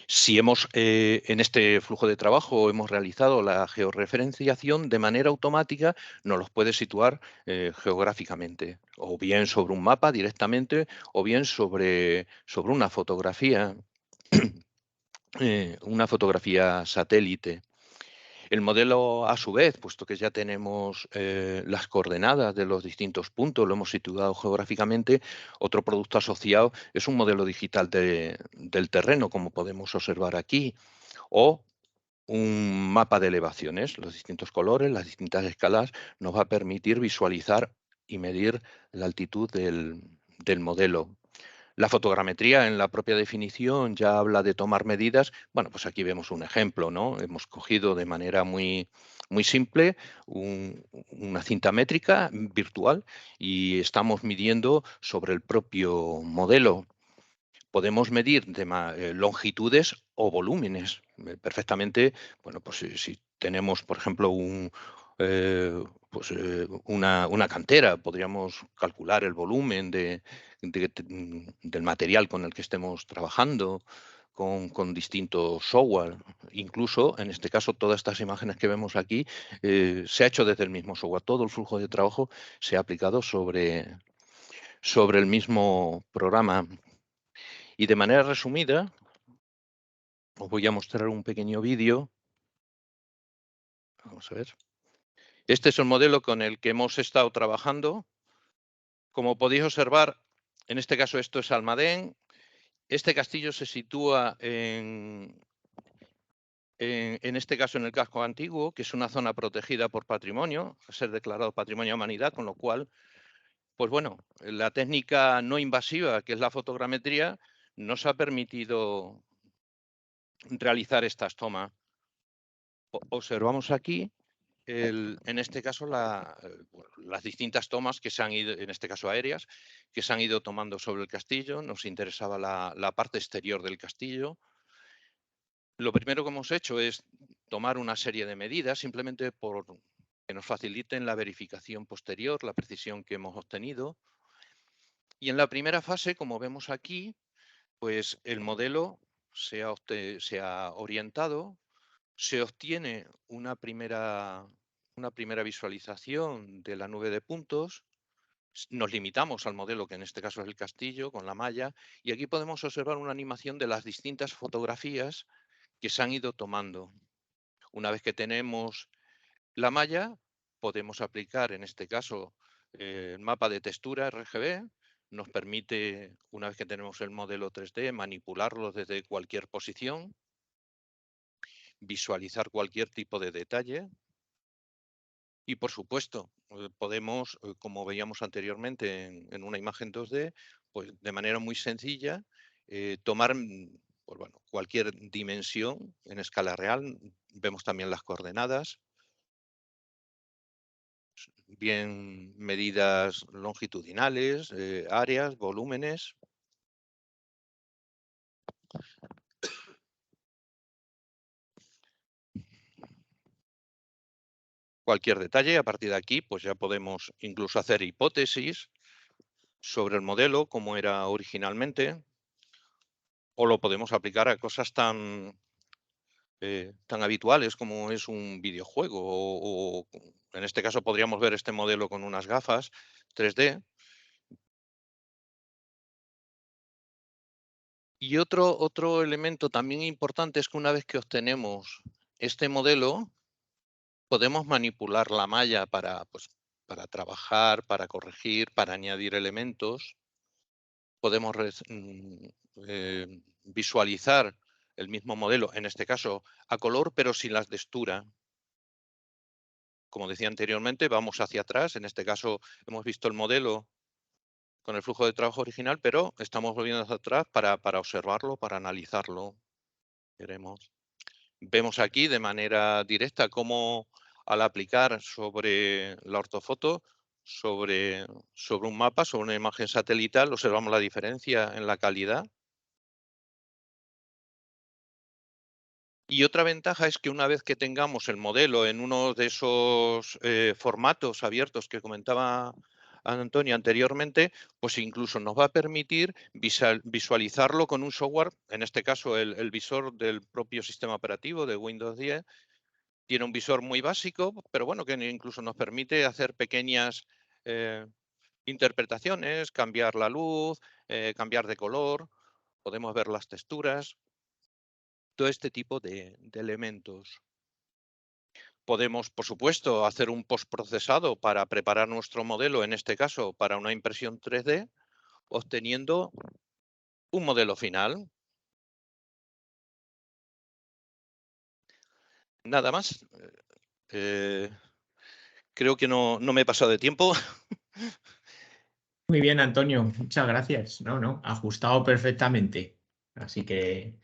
Si en este flujo de trabajo hemos realizado la georreferenciación, de manera automática nos los puede situar geográficamente, o bien sobre un mapa directamente, o bien sobre una fotografía satélite. El modelo, a su vez, puesto que ya tenemos las coordenadas de los distintos puntos, lo hemos situado geográficamente, otro producto asociado es un modelo digital del terreno, como podemos observar aquí, o un mapa de elevaciones. Los distintos colores, las distintas escalas, nos va a permitir visualizar y medir la altitud del modelo. La fotogrametría en la propia definición ya habla de tomar medidas. Bueno, pues aquí vemos un ejemplo, ¿no? Hemos cogido de manera muy, muy simple una cinta métrica virtual y estamos midiendo sobre el propio modelo. Podemos medir longitudes o volúmenes. Perfectamente, bueno, pues si tenemos, por ejemplo, una cantera, podríamos calcular el volumen del material con el que estemos trabajando, con distintos software. Incluso, en este caso, todas estas imágenes que vemos aquí se ha hecho desde el mismo software. Todo el flujo de trabajo se ha aplicado sobre el mismo programa. Y de manera resumida, os voy a mostrar un pequeño vídeo. Vamos a ver. Este es el modelo con el que hemos estado trabajando. Como podéis observar, en este caso esto es Almadén. Este castillo se sitúa en este caso en el casco antiguo, que es una zona protegida por patrimonio, a ser declarado Patrimonio de la Humanidad, con lo cual, pues bueno, la técnica no invasiva, que es la fotogrametría, nos ha permitido realizar estas tomas. Observamos aquí, en este caso, las distintas tomas que se han ido, en este caso aéreas, que se han ido tomando sobre el castillo. Nos interesaba la parte exterior del castillo. Lo primero que hemos hecho es tomar una serie de medidas simplemente por que nos faciliten la verificación posterior, la precisión que hemos obtenido. Y en la primera fase, como vemos aquí, pues el modelo se ha orientado, se obtiene una primera visualización de la nube de puntos, nos limitamos al modelo, que en este caso es el castillo, con la malla, y aquí podemos observar una animación de las distintas fotografías que se han ido tomando. Una vez que tenemos la malla, podemos aplicar, en este caso, el mapa de textura RGB. Nos permite, una vez que tenemos el modelo 3D, manipularlo desde cualquier posición, visualizar cualquier tipo de detalle. Y, por supuesto, podemos, como veíamos anteriormente en una imagen 2D, pues de manera muy sencilla, tomar pues bueno, cualquier dimensión en escala real. Vemos también las coordenadas, bien medidas longitudinales, áreas, volúmenes. Cualquier detalle. A partir de aquí, pues ya podemos incluso hacer hipótesis sobre el modelo, como era originalmente, o lo podemos aplicar a cosas tan habituales como es un videojuego, o en este caso podríamos ver este modelo con unas gafas 3D. Y otro elemento también importante es que una vez que obtenemos este modelo, podemos manipular la malla para trabajar, para corregir, para añadir elementos. Podemos visualizar el mismo modelo, en este caso a color, pero sin la textura. Como decía anteriormente, vamos hacia atrás. En este caso hemos visto el modelo con el flujo de trabajo original, pero estamos volviendo hacia atrás para observarlo, para analizarlo. Vemos aquí de manera directa cómo, al aplicar sobre la ortofoto, sobre un mapa, sobre una imagen satelital, observamos la diferencia en la calidad. Y otra ventaja es que una vez que tengamos el modelo en uno de esos formatos abiertos que comentaba Antonio anteriormente, pues incluso nos va a permitir visualizarlo con un software, en este caso el visor del propio sistema operativo de Windows 10. Tiene un visor muy básico, pero bueno, que incluso nos permite hacer pequeñas interpretaciones, cambiar la luz, cambiar de color, podemos ver las texturas, todo este tipo de elementos. Podemos, por supuesto, hacer un postprocesado para preparar nuestro modelo, en este caso para una impresión 3D, obteniendo un modelo final. Nada más. Creo que no me he pasado de tiempo. Muy bien, Antonio, muchas gracias. No, ajustado perfectamente. Así que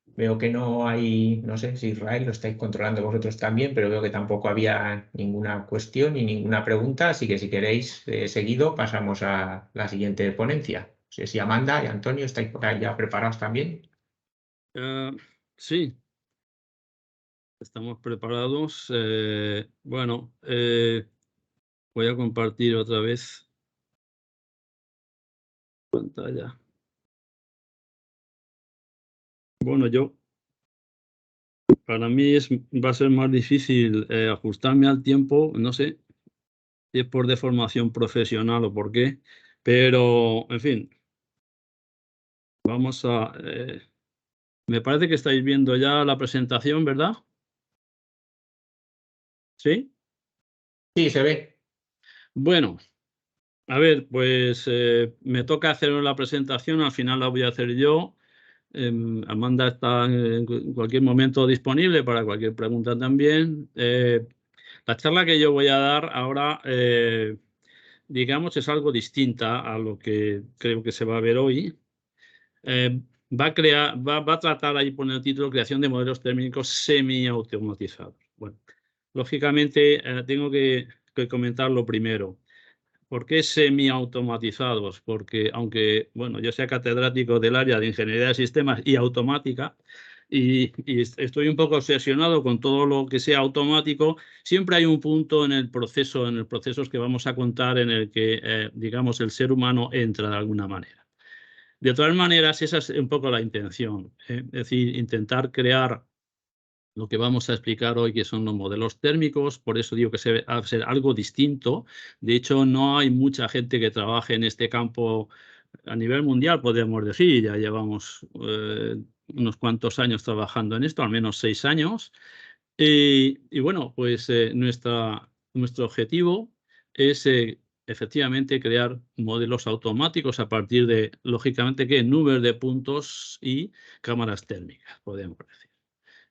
veo que no hay, no sé si Israel lo estáis controlando vosotros también, pero veo que tampoco había ninguna cuestión ni ninguna pregunta, así que si queréis, seguido pasamos a la siguiente ponencia. No sé si Amanda y Antonio estáis por ahí ya preparados también. Sí, estamos preparados. Bueno, voy a compartir otra vez pantalla. Bueno, para mí va a ser más difícil ajustarme al tiempo, no sé si es por deformación profesional o por qué, pero en fin, vamos a... me parece que estáis viendo ya la presentación, ¿verdad? ¿Sí? Sí, se ve. Bueno, a ver, pues me toca hacer la presentación, al final la voy a hacer yo. Amanda está en cualquier momento disponible para cualquier pregunta también. La charla que yo voy a dar ahora, digamos, es algo distinta a lo que creo que se va a ver hoy. Va a tratar, ahí pone el título, creación de modelos térmicos semi-automatizados. Bueno, lógicamente tengo que comentar lo primero. ¿Por qué semi-automatizados? Porque aunque, bueno, yo sea catedrático del área de ingeniería de sistemas y automática, y estoy un poco obsesionado con todo lo que sea automático, siempre hay un punto en el proceso, en los procesos que vamos a contar en el que, digamos, el ser humano entra de alguna manera. De todas maneras, esa es un poco la intención, es decir, intentar crear lo que vamos a explicar hoy, que son los modelos térmicos. Por eso digo que se va a ser algo distinto. De hecho, no hay mucha gente que trabaje en este campo a nivel mundial, podemos decir. Ya llevamos unos cuantos años trabajando en esto, al menos 6 años. Y bueno, pues nuestro objetivo es efectivamente crear modelos automáticos a partir de, lógicamente, que nubes de puntos y cámaras térmicas, podemos decir.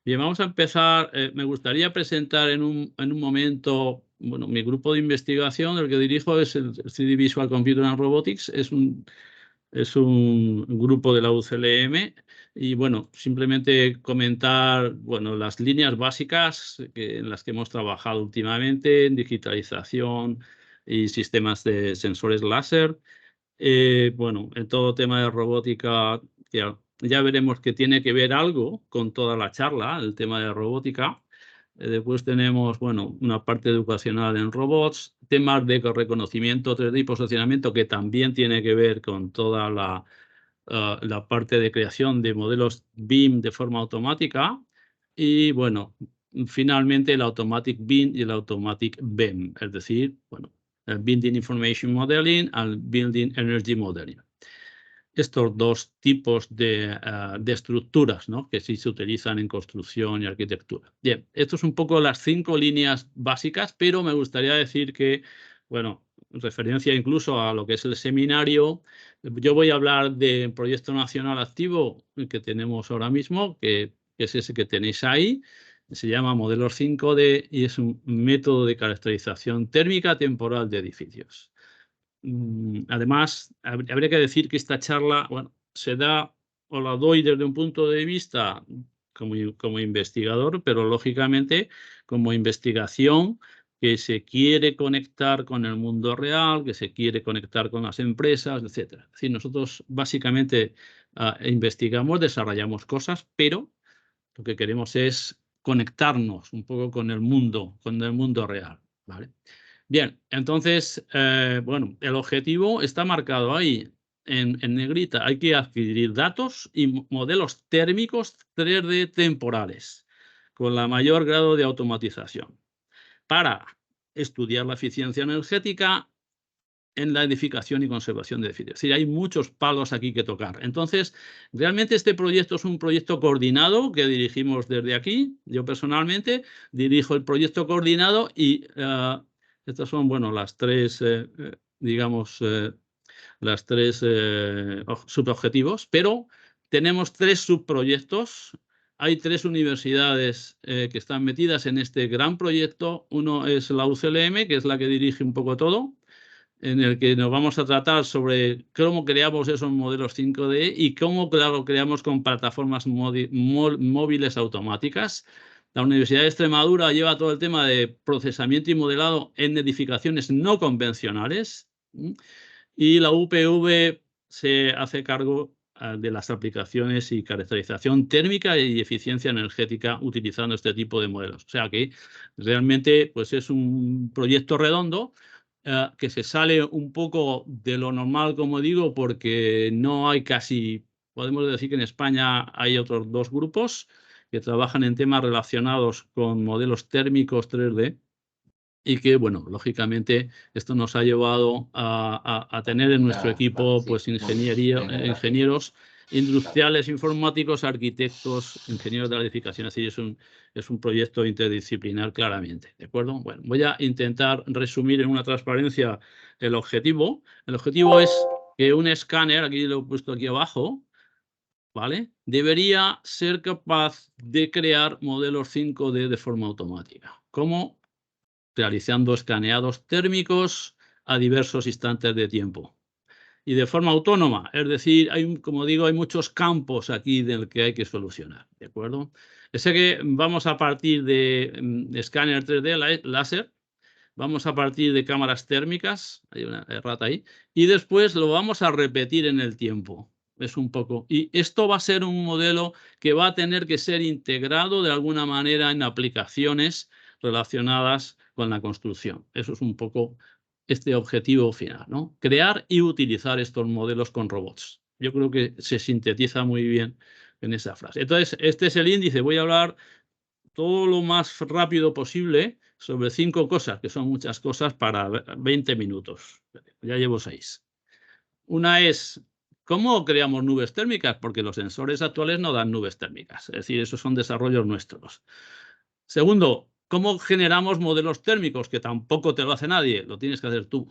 Bien, vamos a empezar. Me gustaría presentar en un momento, bueno, mi grupo de investigación, el que dirijo es el 3D Visual Computer and Robotics, es un grupo de la UCLM y, bueno, simplemente comentar, bueno, las líneas básicas en las que hemos trabajado últimamente en digitalización y sistemas de sensores láser. Bueno, en todo tema de robótica, ya veremos que tiene que ver algo con toda la charla, el tema de robótica. Después tenemos, bueno, una parte educacional en robots, temas de reconocimiento 3D y posicionamiento que también tiene que ver con toda la parte de creación de modelos BIM de forma automática. Y, bueno, finalmente el Automatic BIM y el Automatic BEM, es decir, bueno, el Building Information Modeling al Building Energy Modeling. Estos dos tipos de estructuras, ¿no?, que sí se utilizan en construcción y arquitectura. Bien, esto es un poco las 5 líneas básicas, pero me gustaría decir que, bueno, en referencia incluso a lo que es el seminario, yo voy a hablar del proyecto nacional activo que tenemos ahora mismo, que es ese que tenéis ahí. Se llama Modelos 5D y es un método de caracterización térmica temporal de edificios. Además, habría que decir que esta charla, bueno, se da o la doy desde un punto de vista como investigador, pero lógicamente como investigación que se quiere conectar con el mundo real, que se quiere conectar con las empresas, etc. Es decir, nosotros básicamente investigamos, desarrollamos cosas, pero lo que queremos es conectarnos un poco con el mundo real, ¿vale? Bien, entonces, bueno, el objetivo está marcado ahí en negrita. Hay que adquirir datos y modelos térmicos 3D temporales con la mayor grado de automatización para estudiar la eficiencia energética en la edificación y conservación de edificios. Es decir, hay muchos palos aquí que tocar. Entonces, realmente este proyecto es un proyecto coordinado que dirigimos desde aquí. Yo personalmente dirijo el proyecto coordinado y estas son, bueno, las tres, digamos, las tres subobjetivos, pero tenemos 3 subproyectos. Hay 3 universidades que están metidas en este gran proyecto. Uno es la UCLM, que es la que dirige un poco todo, en el que nos vamos a tratar sobre cómo creamos esos modelos 5D y cómo, claro, creamos con plataformas móviles automáticas. La Universidad de Extremadura lleva todo el tema de procesamiento y modelado en edificaciones no convencionales, y la UPV se hace cargo de las aplicaciones y caracterización térmica y eficiencia energética utilizando este tipo de modelos. O sea que realmente, pues, es un proyecto redondo que se sale un poco de lo normal, como digo, porque no hay casi, podemos decir que en España hay otros 2 grupos que trabajan en temas relacionados con modelos térmicos 3D y que, bueno, lógicamente esto nos ha llevado a tener en nuestro equipo, pues, ingenieros industriales, informáticos, arquitectos, ingenieros de la edificación. Así es un proyecto interdisciplinar claramente, ¿de acuerdo? Bueno, voy a intentar resumir en una transparencia el objetivo. El objetivo es que un escáner, aquí lo he puesto aquí abajo, ¿vale?, debería ser capaz de crear modelos 5D de forma automática. ¿Cómo? Realizando escaneados térmicos a diversos instantes de tiempo y de forma autónoma. Es decir, como digo, hay muchos campos aquí del que hay que solucionar, ¿de acuerdo? Sé que vamos a partir de escáner 3D láser, vamos a partir de cámaras térmicas, hay una errata ahí, y después lo vamos a repetir en el tiempo. Es un poco. Y esto va a ser un modelo que va a tener que ser integrado de alguna manera en aplicaciones relacionadas con la construcción. Eso es un poco este objetivo final, ¿no? Crear y utilizar estos modelos con robots. Yo creo que se sintetiza muy bien en esa frase. Entonces, este es el índice. Voy a hablar todo lo más rápido posible sobre 5 cosas, que son muchas cosas, para 20 minutos. Ya llevo 6. Una es, ¿cómo creamos nubes térmicas? Porque los sensores actuales no dan nubes térmicas. Es decir, esos son desarrollos nuestros. Segundo, ¿cómo generamos modelos térmicos? Que tampoco te lo hace nadie, lo tienes que hacer tú.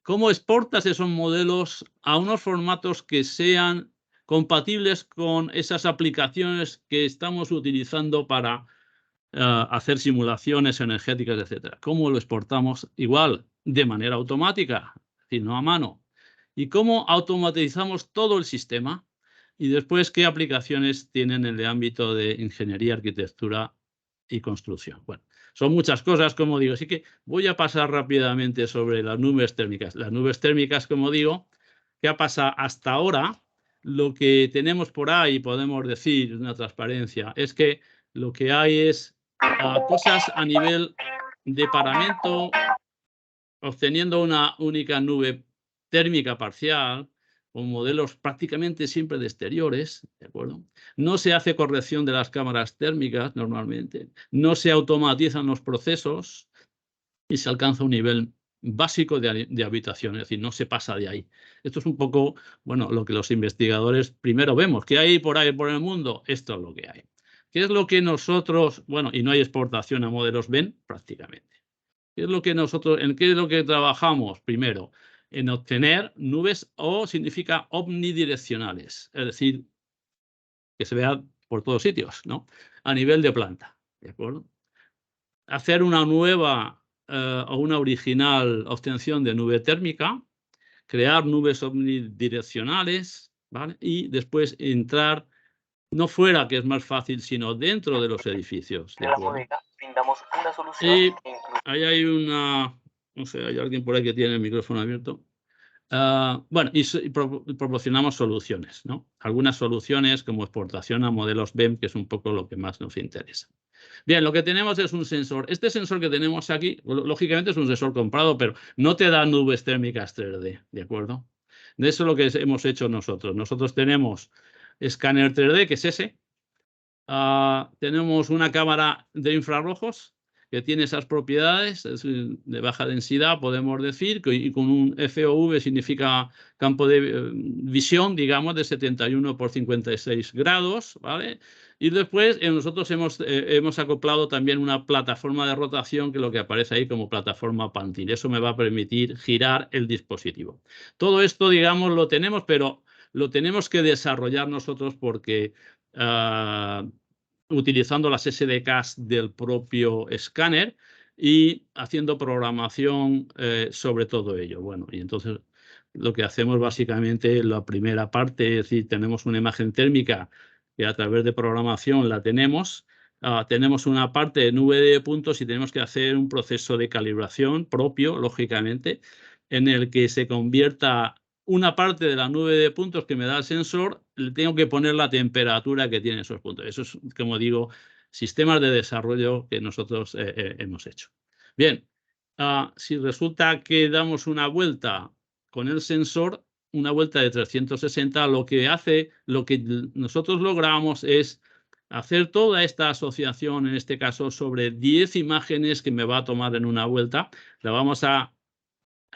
¿Cómo exportas esos modelos a unos formatos que sean compatibles con esas aplicaciones que estamos utilizando para hacer simulaciones energéticas, etcétera? ¿Cómo lo exportamos? Igual, de manera automática, es decir, no a mano. ¿Y cómo automatizamos todo el sistema? Y después, ¿qué aplicaciones tienen en el ámbito de ingeniería, arquitectura y construcción? Bueno, son muchas cosas, como digo, así que voy a pasar rápidamente sobre las nubes térmicas. Las nubes térmicas, como digo, ¿qué ha pasado hasta ahora? Lo que tenemos por ahí, podemos decir, una transparencia, es que lo que hay es cosas a nivel de paramento, obteniendo una única nube térmica parcial, con modelos prácticamente siempre de exteriores, ¿de acuerdo? No se hace corrección de las cámaras térmicas normalmente, no se automatizan los procesos y se alcanza un nivel básico de habitación, es decir, no se pasa de ahí. Esto es un poco, bueno, lo que los investigadores primero vemos. ¿Qué hay por ahí por el mundo? Esto es lo que hay. ¿Qué es lo que nosotros, bueno, y no hay exportación a modelos BEM prácticamente? ¿Qué es lo que nosotros, en qué es lo que trabajamos? Primero, en obtener nubes O significa omnidireccionales, es decir, que se vea por todos sitios, ¿no? A nivel de planta, ¿de acuerdo? Hacer una nueva o una original obtención de nube térmica, crear nubes omnidireccionales, ¿vale? Y después entrar no fuera, que es más fácil, sino dentro de los edificios. ¿De acuerdo? Y ahí hay una, no sé, hay alguien por ahí que tiene el micrófono abierto. Bueno, y proporcionamos soluciones, ¿no? Algunas soluciones como exportación a modelos BEM, que es un poco lo que más nos interesa. Bien, lo que tenemos es un sensor. Este sensor que tenemos aquí, lógicamente es un sensor comprado, pero no te da nubes térmicas 3D, ¿de acuerdo? De eso es lo que hemos hecho nosotros. Nosotros tenemos escáner 3D, que es ese. Tenemos una cámara de infrarrojos que tiene esas propiedades, es de baja densidad, podemos decir, y con un FOV significa campo de visión, digamos, de 71 por 56 grados, ¿vale? Y después nosotros hemos acoplado también una plataforma de rotación, que es lo que aparece ahí como plataforma Pantil. Eso me va a permitir girar el dispositivo. Todo esto, digamos, lo tenemos, pero lo tenemos que desarrollar nosotros porque utilizando las SDKs del propio escáner y haciendo programación sobre todo ello. Bueno, y entonces lo que hacemos básicamente, la primera parte, es decir, tenemos una imagen térmica que a través de programación la tenemos. Tenemos una parte de nube de puntos y tenemos que hacer un proceso de calibración propio, lógicamente, en el que se convierta una parte de la nube de puntos que me da el sensor, le tengo que poner la temperatura que tienen esos puntos. Eso es, como digo, sistemas de desarrollo que nosotros hemos hecho. Bien, si resulta que damos una vuelta con el sensor, una vuelta de 360, lo que nosotros logramos es hacer toda esta asociación, en este caso, sobre 10 imágenes que me va a tomar en una vuelta. La vamos a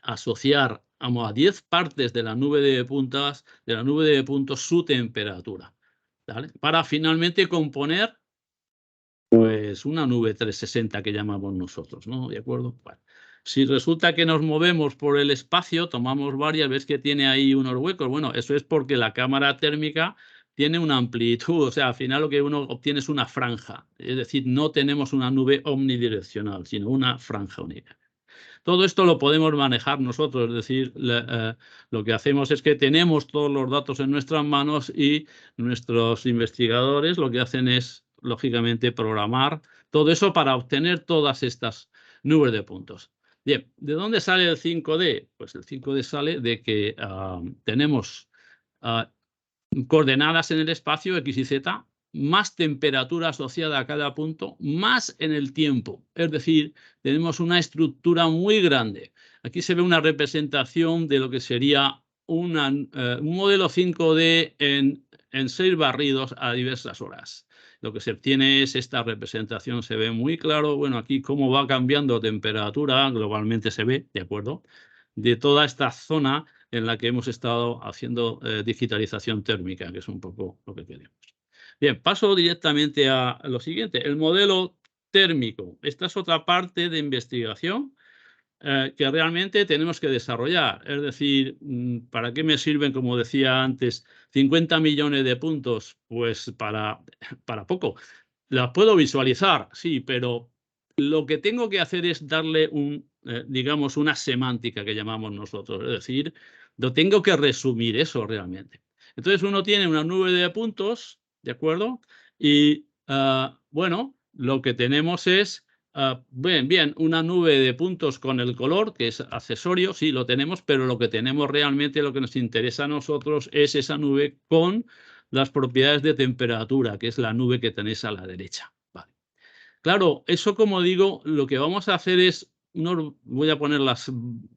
asociar a 10 partes de la nube de puntos su temperatura, ¿vale? Para finalmente componer pues una nube 360 que llamamos nosotros, ¿no? ¿De acuerdo? Bueno, si resulta que nos movemos por el espacio, tomamos varias, ves que tiene ahí unos huecos. Bueno, eso es porque la cámara térmica tiene una amplitud, o sea, al final lo que uno obtiene es una franja, es decir, no tenemos una nube omnidireccional, sino una franja única. Todo esto lo podemos manejar nosotros, es decir, lo que hacemos es que tenemos todos los datos en nuestras manos y nuestros investigadores lo que hacen es, lógicamente, programar todo eso para obtener todas estas nubes de puntos. Bien, ¿de dónde sale el 5D? Pues el 5D sale de que tenemos coordenadas en el espacio X y Z, más temperatura asociada a cada punto, más en el tiempo. Es decir, tenemos una estructura muy grande. Aquí se ve una representación de lo que sería un modelo 5D en 6 barridos a diversas horas. Lo que se obtiene es esta representación, se ve muy claro. Bueno, aquí cómo va cambiando temperatura, globalmente se ve, ¿de acuerdo? De toda esta zona en la que hemos estado haciendo digitalización térmica, que es un poco lo que queremos. Bien, paso directamente a lo siguiente, el modelo térmico. Esta es otra parte de investigación que realmente tenemos que desarrollar. Es decir, ¿para qué me sirven, como decía antes, 50 millones de puntos? Pues para poco. Las puedo visualizar, sí, pero lo que tengo que hacer es darle digamos, una semántica que llamamos nosotros. Es decir, lo tengo que resumir eso realmente. Entonces uno tiene una nube de puntos, ¿de acuerdo? Y bueno, lo que tenemos es bien, una nube de puntos con el color, que es accesorio, sí, lo tenemos, pero lo que tenemos realmente, lo que nos interesa a nosotros es esa nube con las propiedades de temperatura, que es la nube que tenéis a la derecha. Vale. Claro, eso, como digo, lo que vamos a hacer es, no voy a poner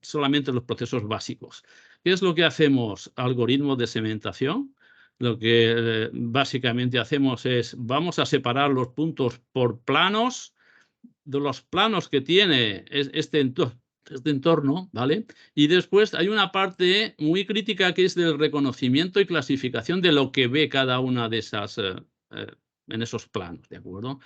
solamente los procesos básicos. ¿Qué es lo que hacemos? Algoritmos de segmentación. Lo que básicamente hacemos es, vamos a separar los puntos por planos, de los planos que tiene este entorno, ¿vale? Y después hay una parte muy crítica que es del reconocimiento y clasificación de lo que ve cada una de esas, en esos planos, ¿de acuerdo?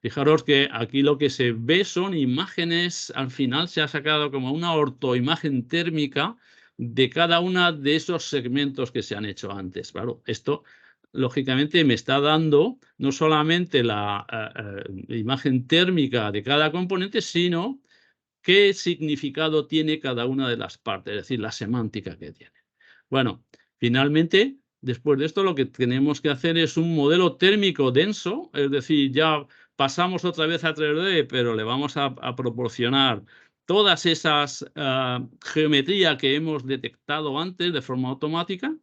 Fijaros que aquí lo que se ve son imágenes, al final se ha sacado como una ortoimagen térmica de cada uno de esos segmentos que se han hecho antes. Claro, esto lógicamente me está dando no solamente la imagen térmica de cada componente, sino qué significado tiene cada una de las partes, es decir, la semántica que tiene. Bueno, finalmente, después de esto, lo que tenemos que hacer es un modelo térmico denso, es decir, ya pasamos otra vez a 3D, pero le vamos a proporcionar todas esas geometrías que hemos detectado antes de forma automática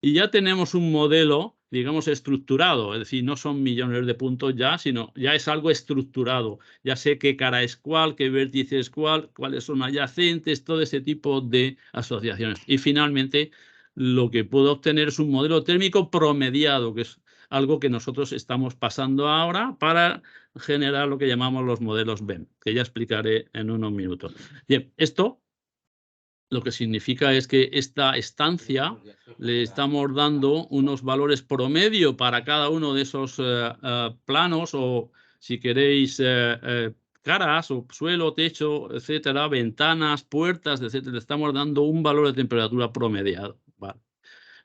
y ya tenemos un modelo, digamos, estructurado, es decir, no son millones de puntos ya, sino ya es algo estructurado. Ya sé qué cara es cuál, qué vértice es cuál, cuáles son adyacentes, todo ese tipo de asociaciones. Y finalmente, lo que puedo obtener es un modelo térmico promediado, que es algo que nosotros estamos pasando ahora para generar lo que llamamos los modelos BEM, que ya explicaré en unos minutos. Bien, esto lo que significa es que esta estancia le estamos dando unos valores promedio para cada uno de esos planos o, si queréis, caras o suelo, techo, etcétera, ventanas, puertas, etcétera. Le estamos dando un valor de temperatura promediado. Vale.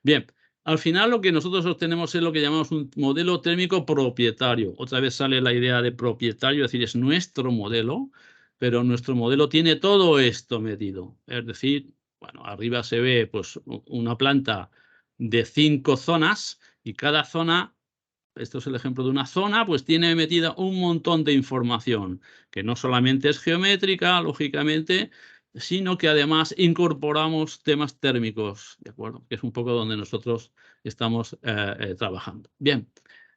Bien, al final lo que nosotros obtenemos es lo que llamamos un modelo térmico propietario. Otra vez sale la idea de propietario, es decir, es nuestro modelo, pero nuestro modelo tiene todo esto medido. Es decir, bueno, arriba se ve pues una planta de 5 zonas y cada zona, esto es el ejemplo de una zona, pues tiene metida un montón de información, que no solamente es geométrica, lógicamente, sino que además incorporamos temas térmicos, ¿de acuerdo? Que es un poco donde nosotros estamos trabajando. Bien,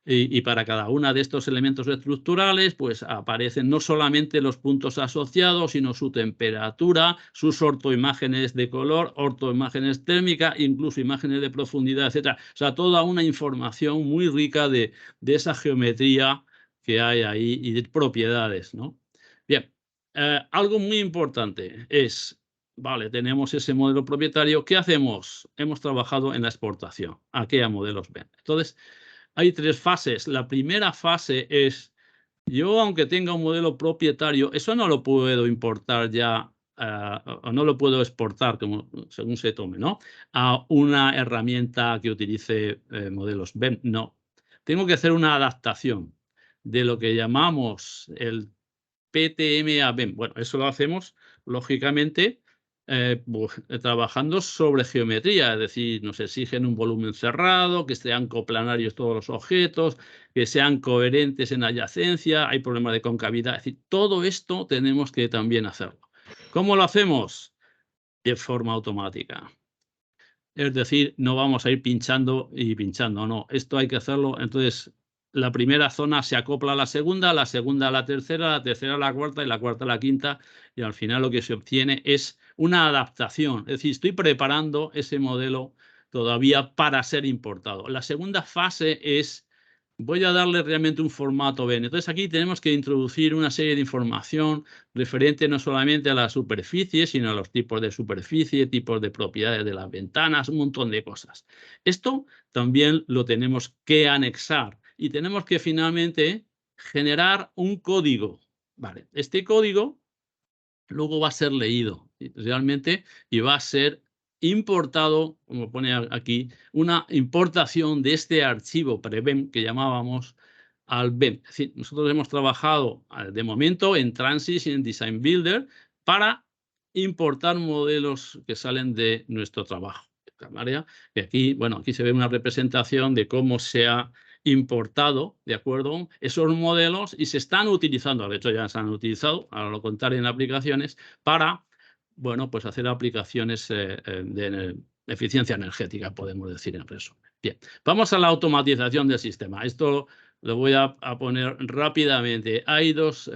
y para cada uno de estos elementos estructurales, pues aparecen no solamente los puntos asociados, sino su temperatura, sus ortoimágenes de color, ortoimágenes térmicas, incluso imágenes de profundidad, etcétera. O sea, toda una información muy rica de esa geometría que hay ahí y de propiedades, ¿no? Bien. Algo muy importante es, vale, tenemos ese modelo propietario, ¿qué hacemos? Hemos trabajado en la exportación, aquí a modelos BEM. Entonces, hay 3 fases. La primera fase es, yo aunque tenga un modelo propietario, eso no lo puedo importar ya, o no lo puedo exportar, como según se tome, ¿no? A una herramienta que utilice modelos BEM. No, tengo que hacer una adaptación de lo que llamamos el PTMA BEM. Bueno, eso lo hacemos, lógicamente, trabajando sobre geometría, es decir, nos exigen un volumen cerrado, que sean coplanarios todos los objetos, que sean coherentes en adyacencia, hay problemas de concavidad, es decir, todo esto tenemos que también hacerlo. ¿Cómo lo hacemos? De forma automática. Es decir, no vamos a ir pinchando y pinchando, no. Esto hay que hacerlo. Entonces, la primera zona se acopla a la segunda a la tercera a la cuarta y la cuarta a la quinta. Y al final lo que se obtiene es una adaptación. Es decir, estoy preparando ese modelo todavía para ser importado. La segunda fase es, voy a darle realmente un formato BEN. Entonces aquí tenemos que introducir una serie de información referente no solamente a la superficie, sino a los tipos de superficie, tipos de propiedades de las ventanas, un montón de cosas. Esto también lo tenemos que anexar y tenemos que finalmente generar un código. Vale, este código luego va a ser leído realmente y va a ser importado, como pone aquí, una importación de este archivo pre-BEM que llamábamos al BEM. Es decir, nosotros hemos trabajado de momento en Transys y en Design Builder para importar modelos que salen de nuestro trabajo. Y aquí, bueno, aquí se ve una representación de cómo se ha importado, ¿de acuerdo?, esos modelos y se están utilizando, de hecho ya se han utilizado, ahora lo contaré en aplicaciones, para, bueno, pues hacer aplicaciones de eficiencia energética, podemos decir en resumen. Bien, vamos a la automatización del sistema. Esto lo voy a poner rápidamente. Hay dos,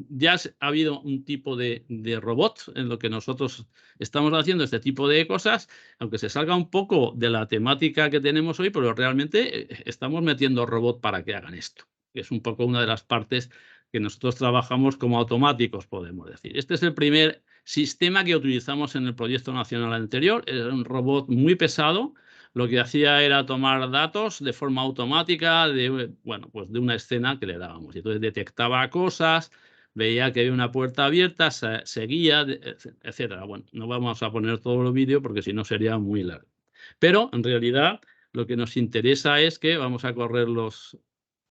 ya ha habido un tipo de robot en lo que nosotros estamos haciendo este tipo de cosas, aunque se salga un poco de la temática que tenemos hoy, pero realmente estamos metiendo robot para que hagan esto, que es un poco una de las partes que nosotros trabajamos como automáticos, podemos decir. Este es el primer sistema que utilizamos en el proyecto nacional anterior. Era un robot muy pesado. Lo que hacía era tomar datos de forma automática de, bueno, pues de una escena que le dábamos. Entonces detectaba cosas, veía que había una puerta abierta, seguía, etcétera. Bueno, no vamos a poner todo el vídeo porque si no sería muy largo. Pero en realidad lo que nos interesa es que vamos a correr los...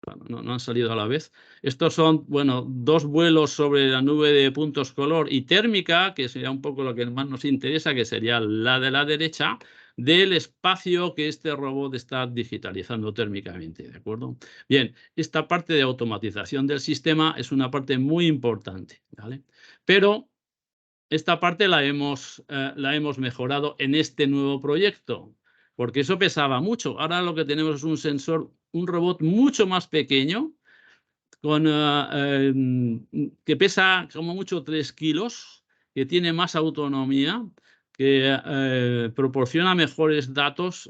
Bueno, no han salido a la vez. Estos son, bueno, dos vuelos sobre la nube de puntos color y térmica, que sería un poco lo que más nos interesa, que sería la de la derecha, del espacio que este robot está digitalizando térmicamente, ¿de acuerdo? Bien, esta parte de automatización del sistema es una parte muy importante, ¿vale? Pero esta parte la hemos mejorado en este nuevo proyecto, porque eso pesaba mucho. Ahora lo que tenemos es un sensor, un robot mucho más pequeño, que pesa como mucho 3 kilos, que tiene más autonomía, que proporciona mejores datos,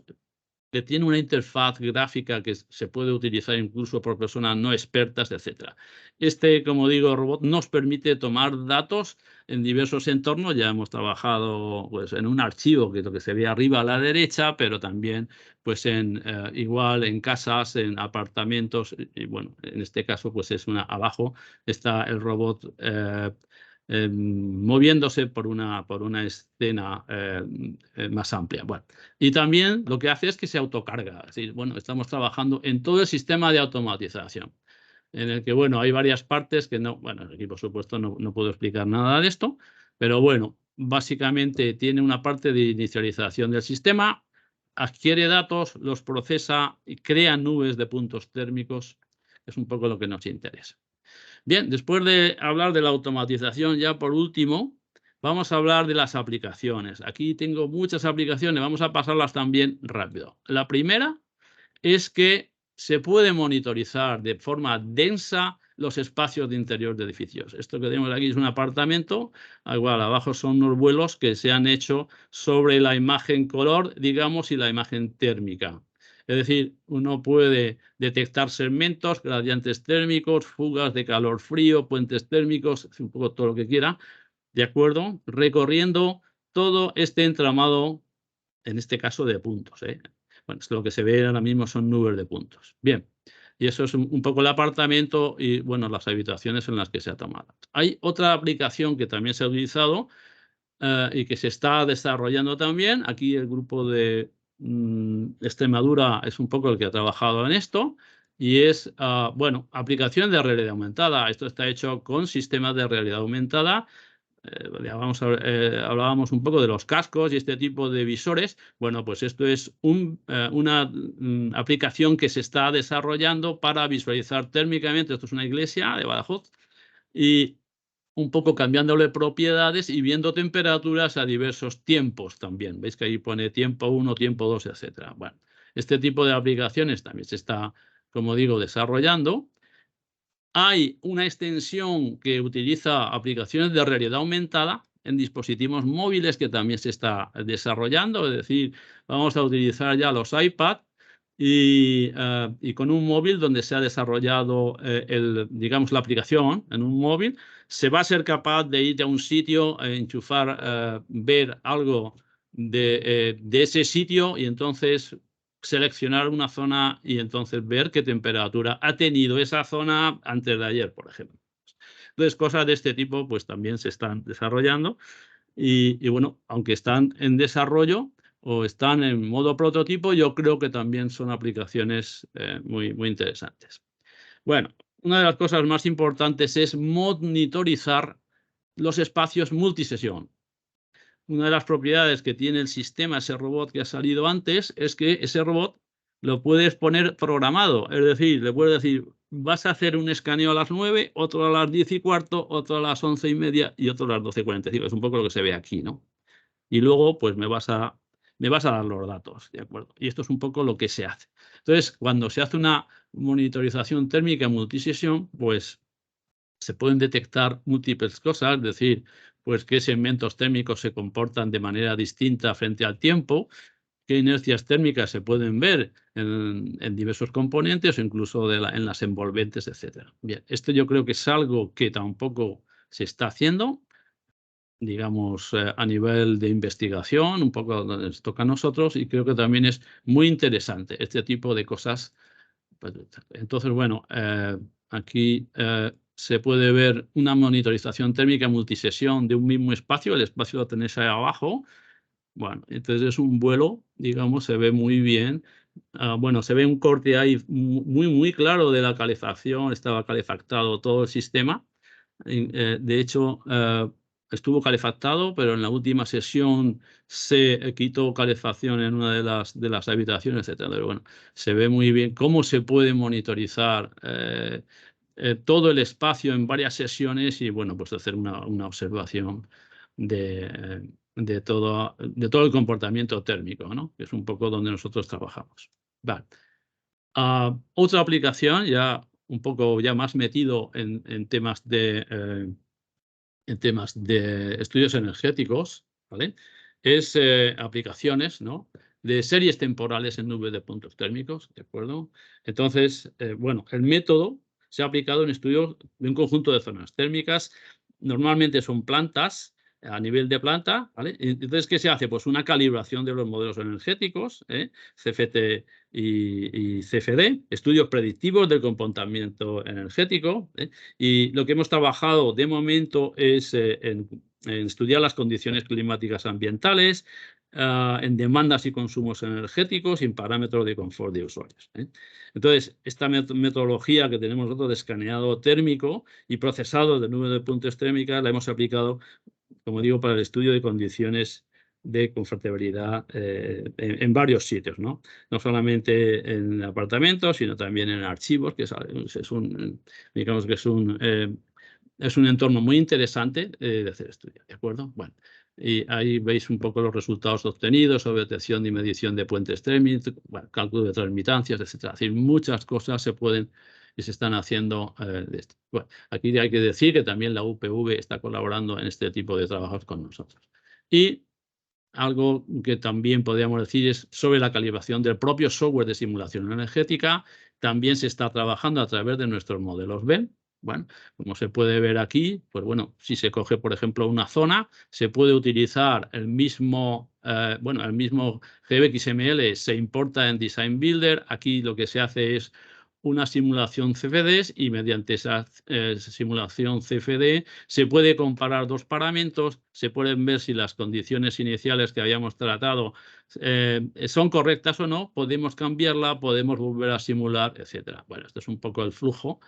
que tiene una interfaz gráfica que se puede utilizar incluso por personas no expertas, etc. Este, como digo, robot nos permite tomar datos en diversos entornos. Ya hemos trabajado pues, en un archivo, que es lo que se ve arriba a la derecha, pero también pues, igual en casas, en apartamentos. Y bueno, en este caso pues es abajo está el robot moviéndose por una escena más amplia. Bueno, y también lo que hace es que se autocarga. Es decir, bueno, estamos trabajando en todo el sistema de automatización, en el que, bueno, hay varias partes que no, bueno, aquí por supuesto no puedo explicar nada de esto, pero bueno, básicamente tiene una parte de inicialización del sistema, adquiere datos, los procesa y crea nubes de puntos térmicos, que es un poco lo que nos interesa. Bien, después de hablar de la automatización, ya por último, vamos a hablar de las aplicaciones. Aquí tengo muchas aplicaciones, vamos a pasarlas también rápido. La primera es que se puede monitorizar de forma densa los espacios de interior de edificios. Esto que tenemos aquí es un apartamento, igual abajo son unos vuelos que se han hecho sobre la imagen color, digamos, y la imagen térmica. Es decir, uno puede detectar segmentos, gradientes térmicos, fugas de calor-frío, puentes térmicos, un poco todo lo que quiera, ¿de acuerdo? Recorriendo todo este entramado, en este caso de puntos. Bueno, lo que se ve ahora mismo son nubes de puntos. Bien, y eso es un poco el apartamento y, bueno, las habitaciones en las que se ha tomado. Hay otra aplicación que también se ha utilizado y que se está desarrollando también. Aquí el grupo de Extremadura es un poco el que ha trabajado en esto y es, bueno, aplicación de realidad aumentada. Esto está hecho con sistemas de realidad aumentada. Hablábamos un poco de los cascos y este tipo de visores. Bueno, pues esto es una aplicación que se está desarrollando para visualizar térmicamente. Esto es una iglesia de Badajoz y un poco cambiándole propiedades y viendo temperaturas a diversos tiempos también. Veis que ahí pone tiempo 1, tiempo 2, etcétera. Bueno, este tipo de aplicaciones también se está, como digo, desarrollando. Hay una extensión que utiliza aplicaciones de realidad aumentada en dispositivos móviles que también se está desarrollando, es decir, vamos a utilizar ya los iPad y con un móvil donde se ha desarrollado digamos, la aplicación en un móvil, se va a ser capaz de ir a un sitio, enchufar, ver algo de ese sitio y entonces seleccionar una zona y entonces ver qué temperatura ha tenido esa zona antes de ayer, por ejemplo. Entonces, cosas de este tipo pues también se están desarrollando y bueno, aunque están en desarrollo o están en modo prototipo, yo creo que también son aplicaciones muy, muy interesantes. Bueno, una de las cosas más importantes es monitorizar los espacios multisesión. Una de las propiedades que tiene el sistema, ese robot que ha salido antes, es que ese robot lo puedes poner programado. Es decir, le puedes decir, vas a hacer un escaneo a las 9, otro a las 10:15, otro a las 11:30 y otro a las 12:45. Es un poco lo que se ve aquí, ¿no? Y luego, pues me vas a dar los datos, ¿de acuerdo? Y esto es un poco lo que se hace. Entonces, cuando se hace una monitorización térmica multisesión, pues se pueden detectar múltiples cosas, es decir, pues qué segmentos térmicos se comportan de manera distinta frente al tiempo, qué inercias térmicas se pueden ver en diversos componentes o incluso en las envolventes, etc. Bien, esto yo creo que es algo que tampoco se está haciendo, digamos, a nivel de investigación, un poco donde nos toca a nosotros, y creo que también es muy interesante este tipo de cosas. Entonces, bueno, aquí se puede ver una monitorización térmica multisesión de un mismo espacio, el espacio lo tenéis ahí abajo. Bueno, entonces es un vuelo, digamos, se ve muy bien. Bueno, se ve un corte ahí muy, muy claro de la calefacción, estaba calefactado todo el sistema. De hecho, estuvo calefactado, pero en la última sesión se quitó calefacción en una de las habitaciones, etc. Pero bueno, se ve muy bien cómo se puede monitorizar todo el espacio en varias sesiones y, bueno, pues hacer una observación de todo el comportamiento térmico, ¿no? Que es un poco donde nosotros trabajamos. Vale. Otra aplicación, ya un poco ya más metido en temas de estudios energéticos, ¿vale? Es aplicaciones, ¿no?, de series temporales en nubes de puntos térmicos, ¿de acuerdo? Entonces, bueno, el método se ha aplicado en estudios de un conjunto de zonas térmicas. Normalmente son plantas, a nivel de planta, ¿vale? Entonces, ¿qué se hace? Pues una calibración de los modelos energéticos, CFT y CFD, estudios predictivos del comportamiento energético, y lo que hemos trabajado de momento es en estudiar las condiciones climáticas ambientales, en demandas y consumos energéticos y en parámetros de confort de usuarios. Entonces, esta metodología que tenemos nosotros de escaneado térmico y procesado de nubes de puntos térmicas la hemos aplicado, como digo, para el estudio de condiciones de confortabilidad en varios sitios, ¿no? No solamente en apartamentos, sino también en archivos, que digamos que es un entorno muy interesante de hacer estudio, ¿de acuerdo? Bueno, y ahí veis un poco los resultados obtenidos sobre detección y medición de puentes térmicos, bueno, cálculo de transmitancias, etcétera. Es decir, muchas cosas se pueden y se están haciendo de esto. Bueno, aquí hay que decir que también la UPV está colaborando en este tipo de trabajos con nosotros. Y algo que también podríamos decir es sobre la calibración del propio software de simulación energética. También se está trabajando a través de nuestros modelos BEM. Bueno, como se puede ver aquí, pues bueno, si se coge, por ejemplo, una zona, se puede utilizar el mismo GBXML, se importa en Design Builder. Aquí lo que se hace es una simulación CFD y mediante esa simulación CFD se puede comparar dos parámetros, se pueden ver si las condiciones iniciales que habíamos tratado son correctas o no, podemos cambiarla, podemos volver a simular, etcétera. Bueno, esto es un poco el flujo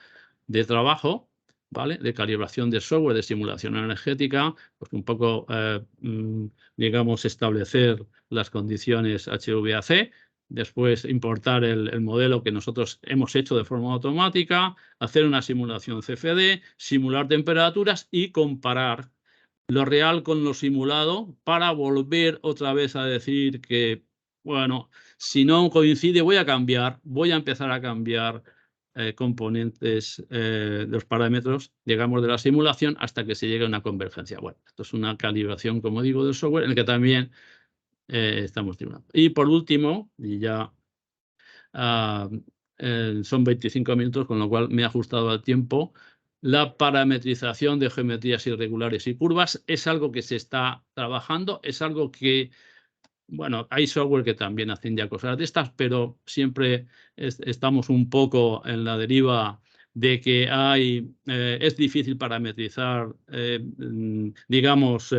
de trabajo, ¿vale?, de calibración de software, de simulación energética, pues un poco, digamos, establecer las condiciones HVAC, después importar el modelo que nosotros hemos hecho de forma automática, hacer una simulación CFD, simular temperaturas y comparar lo real con lo simulado para volver otra vez a decir que, bueno, si no coincide voy a empezar a cambiar componentes de los parámetros, digamos, de la simulación hasta que se llegue a una convergencia. Bueno, esto es una calibración, como digo, del software en el que también estamos trabajando. Y por último, y ya son 25 minutos, con lo cual me he ajustado al tiempo, la parametrización de geometrías irregulares y curvas es algo que se está trabajando, es algo que, bueno, hay software que también hacen ya cosas de estas, pero siempre estamos un poco en la deriva de que es difícil parametrizar, digamos,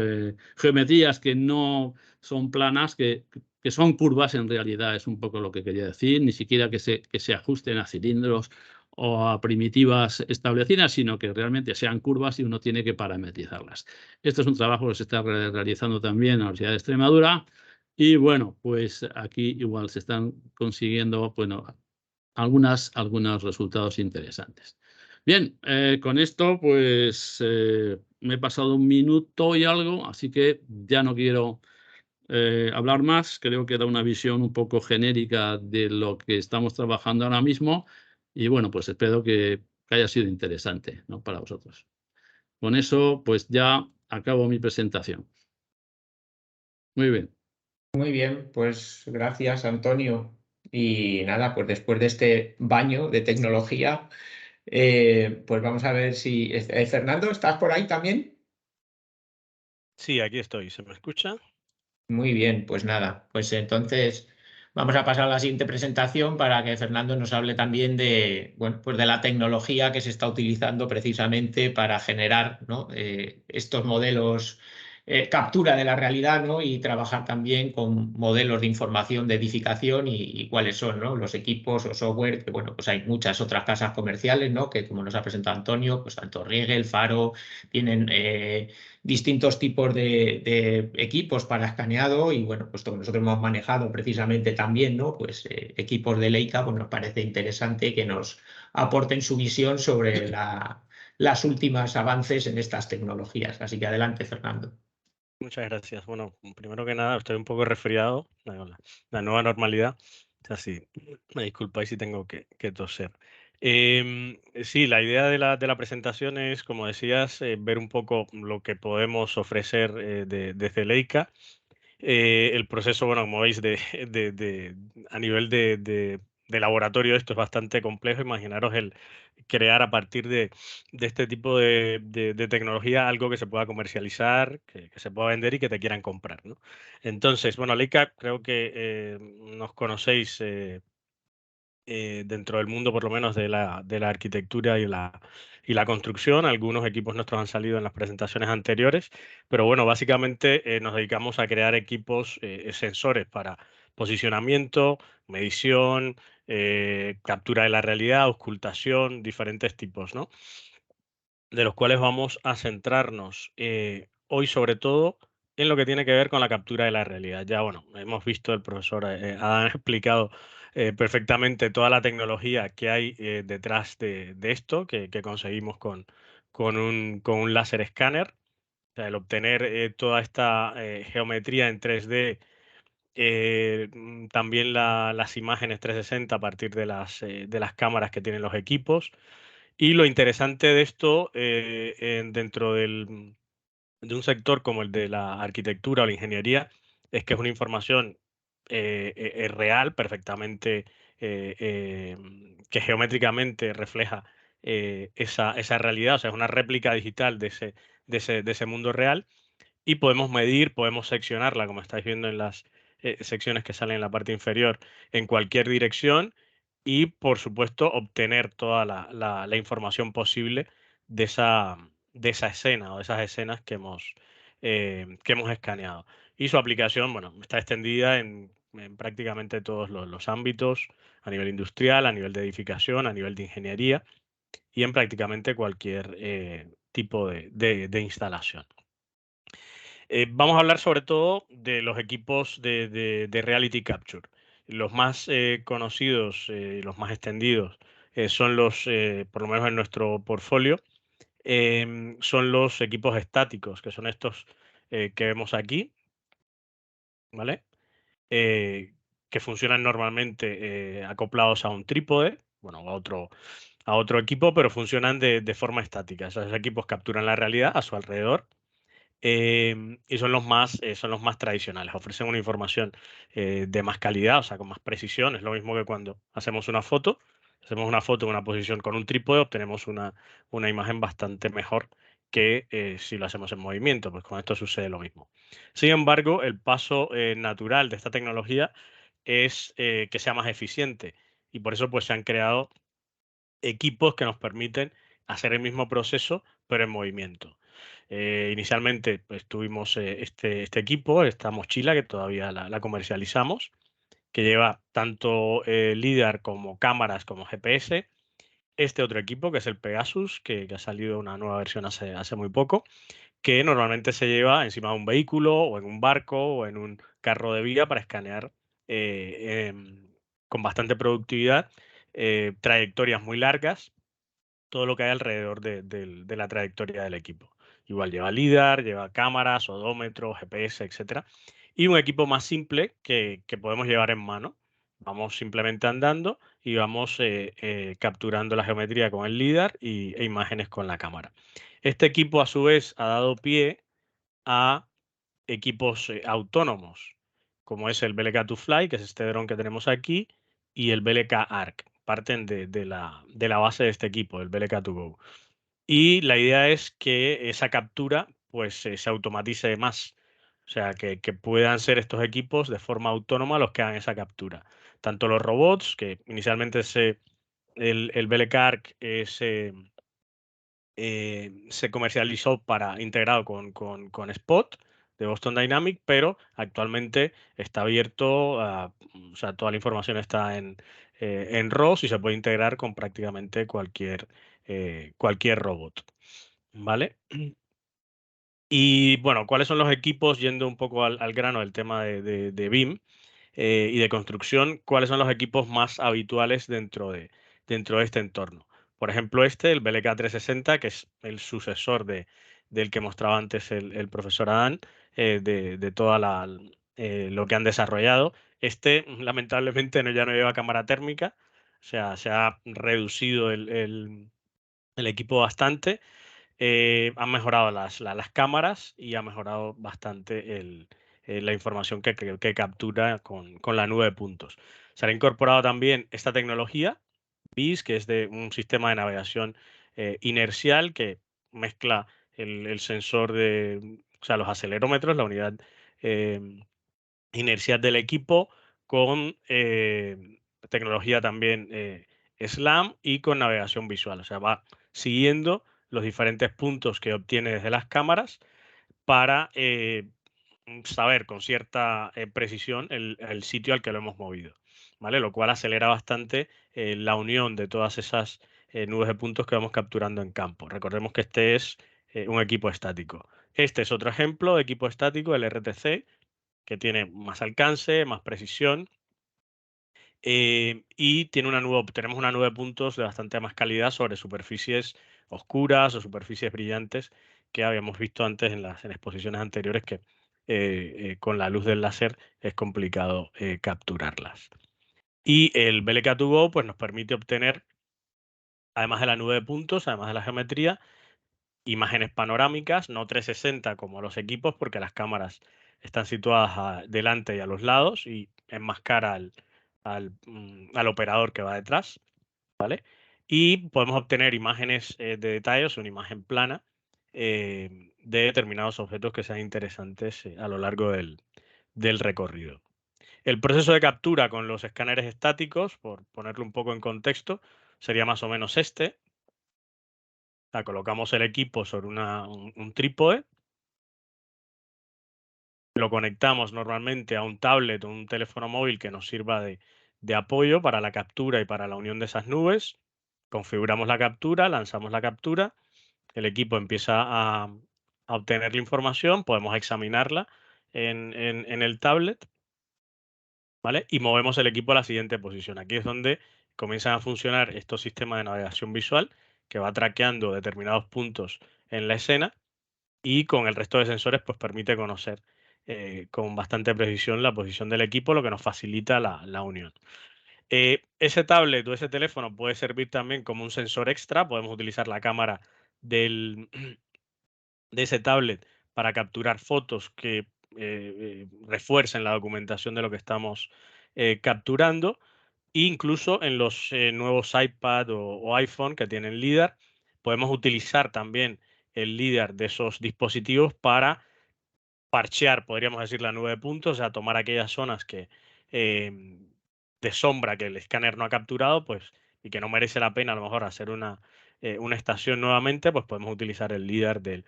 geometrías que no son planas, que son curvas en realidad, es un poco lo que quería decir, ni siquiera que se ajusten a cilindros o a primitivas establecidas, sino que realmente sean curvas y uno tiene que parametrizarlas. Esto es un trabajo que se está realizando también en la Universidad de Extremadura y bueno, pues aquí igual se están consiguiendo, bueno, algunos resultados interesantes. Bien, con esto pues me he pasado 1 minuto y algo, así que ya no quiero hablar más. Creo que da una visión un poco genérica de lo que estamos trabajando ahora mismo y bueno, pues espero que haya sido interesante, ¿no?, para vosotros. Con eso pues ya acabo mi presentación. Muy bien. Muy bien, pues gracias, Antonio. Y nada, pues después de este baño de tecnología, pues vamos a ver si... Fernando, ¿estás por ahí también? Sí, aquí estoy. ¿Se me escucha? Muy bien, pues nada, pues entonces vamos a pasar a la siguiente presentación para que Fernando nos hable también de, bueno, pues de la tecnología que se está utilizando precisamente para generar, ¿no?, estos modelos, captura de la realidad, ¿no?, y trabajar también con modelos de información de edificación y cuáles son, ¿no?, los equipos o software, que bueno, pues hay muchas otras casas comerciales, ¿no?, que como nos ha presentado Antonio, pues tanto Riegel, Faro, tienen distintos tipos de equipos para escaneado y bueno, pues como nosotros hemos manejado precisamente también, ¿no?, pues equipos de Leica, pues nos parece interesante que nos aporten su visión sobre las últimas avances en estas tecnologías. Así que adelante, Fernando. Muchas gracias. Bueno, primero que nada, estoy un poco resfriado. La nueva normalidad. O sea, sí, me disculpáis si tengo que toser. Sí, la idea de la presentación es, como decías, ver un poco lo que podemos ofrecer desde Leica. El proceso, bueno, como veis, a nivel de laboratorio, esto es bastante complejo. Imaginaros el crear a partir de este tipo de tecnología algo que se pueda comercializar, que se pueda vender y que te quieran comprar, ¿no? Entonces, bueno, Leica, creo que nos conocéis dentro del mundo, por lo menos, de la arquitectura y la construcción. Algunos equipos nuestros han salido en las presentaciones anteriores, pero bueno, básicamente nos dedicamos a crear equipos sensores para posicionamiento, medición, captura de la realidad, auscultación, diferentes tipos, ¿no?, de los cuales vamos a centrarnos hoy sobre todo en lo que tiene que ver con la captura de la realidad. Ya, bueno, hemos visto, el profesor Adán ha explicado perfectamente toda la tecnología que hay detrás de esto, que conseguimos con un láser escáner. O sea, el obtener toda esta geometría en 3D, también las imágenes 360 a partir de las cámaras que tienen los equipos. Y lo interesante de esto, dentro de un sector como el de la arquitectura o la ingeniería, es que es una información real, perfectamente, que geométricamente refleja esa realidad, o sea, es una réplica digital de ese mundo real, y podemos medir, podemos seccionarla, como estáis viendo en las secciones que salen en la parte inferior, en cualquier dirección, y por supuesto obtener toda la información posible de esa escena o de esas escenas que hemos escaneado. Y su aplicación, bueno, está extendida en prácticamente todos los ámbitos, a nivel industrial, a nivel de edificación, a nivel de ingeniería y en prácticamente cualquier tipo de instalación. Vamos a hablar sobre todo de los equipos de Reality Capture. Los más conocidos, los más extendidos, son los, por lo menos en nuestro portfolio, son los equipos estáticos, que son estos que vemos aquí, ¿vale? Que funcionan normalmente acoplados a un trípode, bueno, a otro equipo, pero funcionan de forma estática. Esos equipos capturan la realidad a su alrededor y son los más tradicionales. Ofrecen una información de más calidad, o sea, con más precisión. Es lo mismo que cuando hacemos una foto. Hacemos una foto en una posición con un trípode, obtenemos una imagen bastante mejor que si lo hacemos en movimiento. Pues con esto sucede lo mismo. Sin embargo, el paso natural de esta tecnología es que sea más eficiente y por eso pues se han creado equipos que nos permiten hacer el mismo proceso pero en movimiento. Inicialmente pues, tuvimos este equipo, esta mochila que todavía la comercializamos, que lleva tanto LiDAR como cámaras como GPS. Este otro equipo que es el Pegasus, que ha salido una nueva versión hace muy poco, que normalmente se lleva encima de un vehículo o en un barco o en un carro de vía para escanear con bastante productividad trayectorias muy largas, todo lo que hay alrededor de la trayectoria del equipo. Igual lleva LiDAR, lleva cámaras, odómetro, GPS, etc. Y un equipo más simple que podemos llevar en mano. Vamos simplemente andando y vamos capturando la geometría con el LiDAR e imágenes con la cámara. Este equipo, a su vez, ha dado pie a equipos autónomos, como es el BLK2Fly, que es este dron que tenemos aquí, y el BLK Arc. Parten de la base de este equipo, el BLK2Go. Y la idea es que esa captura pues, se automatice más. O sea, que puedan ser estos equipos de forma autónoma los que hagan esa captura. Tanto los robots, que inicialmente el BLK Arc se comercializó integrado con Spot de Boston Dynamics, pero actualmente está abierto, o sea, toda la información está en ROS y se puede integrar con prácticamente cualquier robot, ¿vale? Y bueno, ¿cuáles son los equipos, yendo un poco al grano del tema de BIM y de construcción? ¿Cuáles son los equipos más habituales dentro de este entorno? Por ejemplo, el BLK 360, que es el sucesor del que mostraba antes el profesor Adán, de toda lo que han desarrollado. Lamentablemente, ya no lleva cámara térmica, o sea, se ha reducido el equipo bastante. Han mejorado las cámaras y ha mejorado bastante la información que captura con la nube de puntos. Se ha incorporado también esta tecnología, BIS, que es de un sistema de navegación inercial que mezcla el sensor o sea, los acelerómetros, la unidad eh, inercial del equipo, con tecnología también SLAM y con navegación visual. O sea, va siguiendo los diferentes puntos que obtiene desde las cámaras para saber con cierta precisión el sitio al que lo hemos movido, ¿vale? Lo cual acelera bastante la unión de todas esas nubes de puntos que vamos capturando en campo. Recordemos que este es un equipo estático. Este es otro ejemplo de equipo estático, el RTC, que tiene más alcance, más precisión y tenemos una nube de puntos de bastante más calidad sobre superficies oscuras o superficies brillantes que habíamos visto antes en exposiciones anteriores que con la luz del láser es complicado capturarlas. Y el BLK2Go pues, nos permite obtener, además de la nube de puntos, además de la geometría, imágenes panorámicas, no 360 como los equipos, porque las cámaras están situadas delante y a los lados y enmascara al operador que va detrás, ¿vale? Y podemos obtener imágenes de detalle, o sea, una imagen plana de determinados objetos que sean interesantes a lo largo del recorrido. El proceso de captura con los escáneres estáticos, por ponerlo un poco en contexto, sería más o menos este. Colocamos el equipo sobre un trípode, lo conectamos normalmente a un tablet o un teléfono móvil que nos sirva de apoyo para la captura y para la unión de esas nubes. Configuramos la captura, lanzamos la captura, el equipo empieza a obtener la información, podemos examinarla en el tablet ¿vale? Y movemos el equipo a la siguiente posición. Aquí es donde comienzan a funcionar estos sistemas de navegación visual que va traqueando determinados puntos en la escena y con el resto de sensores pues permite conocer con bastante precisión la posición del equipo, lo que nos facilita la unión. Ese tablet o ese teléfono puede servir también como un sensor extra. Podemos utilizar la cámara de ese tablet para capturar fotos que refuercen la documentación de lo que estamos capturando. E incluso en los nuevos iPad o iPhone que tienen LiDAR, podemos utilizar también el LiDAR de esos dispositivos para parchear, podríamos decir, la nube de puntos, o sea, tomar aquellas zonas que de sombra que el escáner no ha capturado, pues, y que no merece la pena a lo mejor hacer una estación nuevamente, pues podemos utilizar el LiDAR del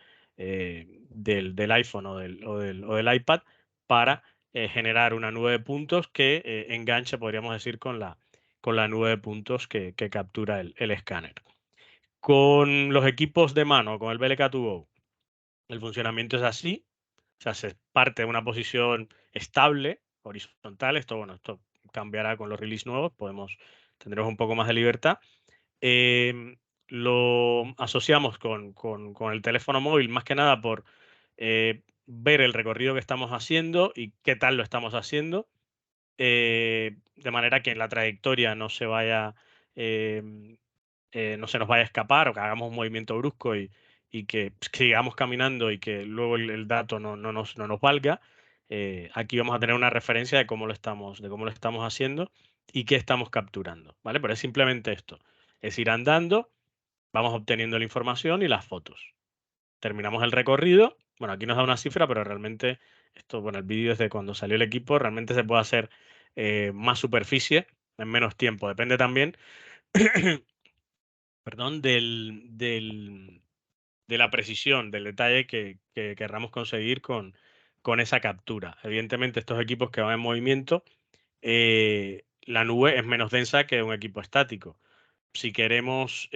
iPhone o del iPad para generar una nube de puntos que enganche, podríamos decir, con la nube de puntos que captura el escáner. Con los equipos de mano, con el BLK2GO, el funcionamiento es así. O sea, se parte de una posición estable, horizontal. Esto, bueno, esto cambiará con los release nuevos. Tendremos un poco más de libertad. Lo asociamos con el teléfono móvil, más que nada por ver el recorrido que estamos haciendo y qué tal lo estamos haciendo. De manera que la trayectoria no se vaya, no se nos vaya a escapar o que hagamos un movimiento brusco y que sigamos caminando y que luego el dato no nos valga. Aquí vamos a tener una referencia de cómo lo estamos haciendo y qué estamos capturando, ¿vale? Pero es simplemente esto. Es ir andando, vamos obteniendo la información y las fotos. Terminamos el recorrido. Bueno, aquí nos da una cifra, pero realmente esto, bueno, el vídeo es de cuando salió el equipo, realmente se puede hacer más superficie en menos tiempo. Depende también, perdón, de la precisión, del detalle que querramos conseguir con esa captura. Evidentemente, estos equipos que van en movimiento, la nube es menos densa que un equipo estático. Si queremos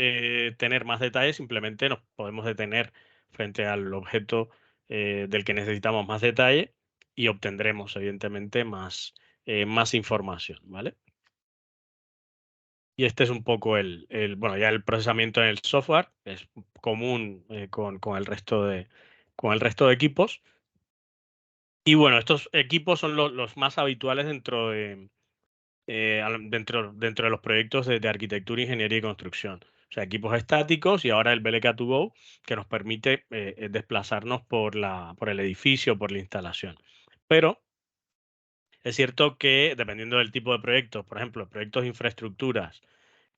tener más detalles, simplemente nos podemos detener frente al objeto del que necesitamos más detalle y obtendremos, evidentemente, más información, ¿vale? Y este es un poco bueno, ya el procesamiento en el software es común con el resto de equipos. Y bueno, estos equipos son los más habituales dentro de los proyectos de arquitectura, ingeniería y construcción. O sea, equipos estáticos y ahora el BLK2GO que nos permite desplazarnos por el edificio, por la instalación. Pero es cierto que dependiendo del tipo de proyectos, por ejemplo, proyectos de infraestructuras,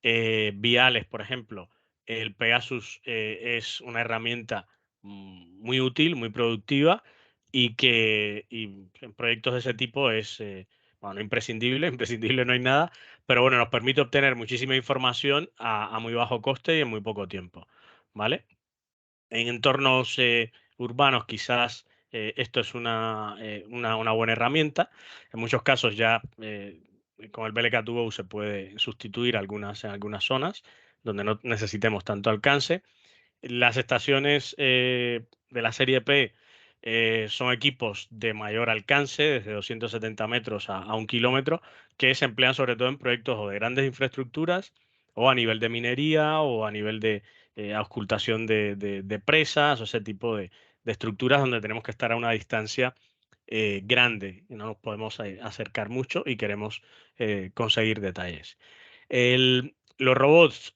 viales, por ejemplo, el Pegasus es una herramienta muy útil, muy productiva y en proyectos de ese tipo es, bueno, imprescindible, imprescindible no hay nada, pero bueno, nos permite obtener muchísima información a muy bajo coste y en muy poco tiempo, ¿vale? En entornos urbanos quizás esto es una buena herramienta. En muchos casos ya con el BLK2GO se puede sustituir en algunas zonas donde no necesitemos tanto alcance. Las estaciones de la serie P son equipos de mayor alcance, desde 270 metros a 1 kilómetro, que se emplean sobre todo en proyectos o de grandes infraestructuras o a nivel de minería o a nivel de auscultación de presas o ese tipo de estructuras donde tenemos que estar a una distancia grande y no nos podemos acercar mucho y queremos conseguir detalles. Los robots,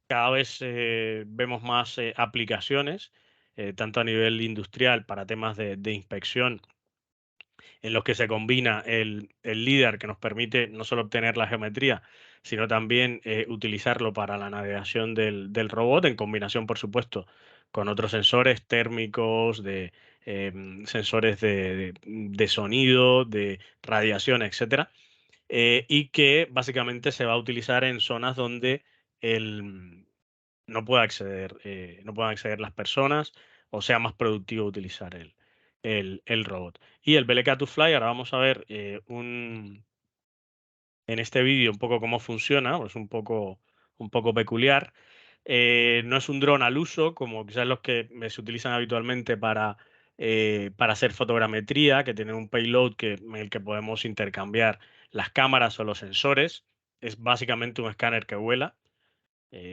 cada vez vemos más aplicaciones, tanto a nivel industrial para temas de inspección, en los que se combina el LiDAR que nos permite no solo obtener la geometría, sino también utilizarlo para la navegación del robot, en combinación, por supuesto, con otros sensores térmicos, sensores de sonido, de radiación, etcétera, y que básicamente se va a utilizar en zonas donde no puedan acceder las personas o sea más productivo utilizar el robot. Y el BLK2Fly, ahora vamos a ver en este vídeo un poco cómo funciona, pues un poco peculiar. No es un dron al uso, como quizás los que se utilizan habitualmente para para hacer fotogrametría, que tienen un payload en el que podemos intercambiar las cámaras o los sensores. Es básicamente un escáner que vuela.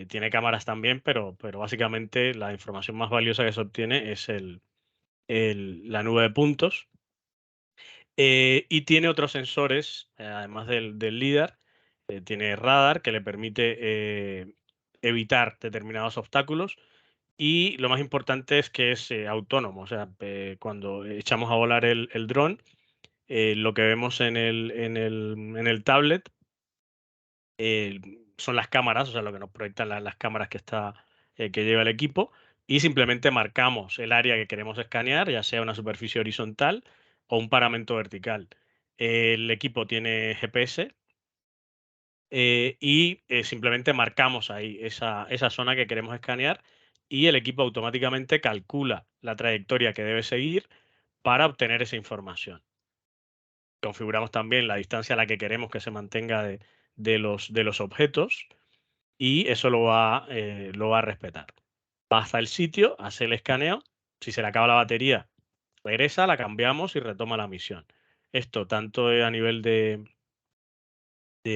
Tiene cámaras también, pero básicamente la información más valiosa que se obtiene es la nube de puntos. Y tiene otros sensores, además del LiDAR. Tiene radar que le permite evitar determinados obstáculos. Y lo más importante es que es autónomo. O sea, cuando echamos a volar el dron, lo que vemos en el tablet son las cámaras, o sea, lo que nos proyectan las cámaras que lleva el equipo, y simplemente marcamos el área que queremos escanear, ya sea una superficie horizontal o un paramento vertical. El equipo tiene GPS y simplemente marcamos ahí esa zona que queremos escanear y el equipo automáticamente calcula la trayectoria que debe seguir para obtener esa información. Configuramos también la distancia a la que queremos que se mantenga de los objetos y eso lo va a respetar. Va hasta el sitio, hace el escaneo. Si se le acaba la batería, regresa, la cambiamos y retoma la misión. Esto tanto a nivel de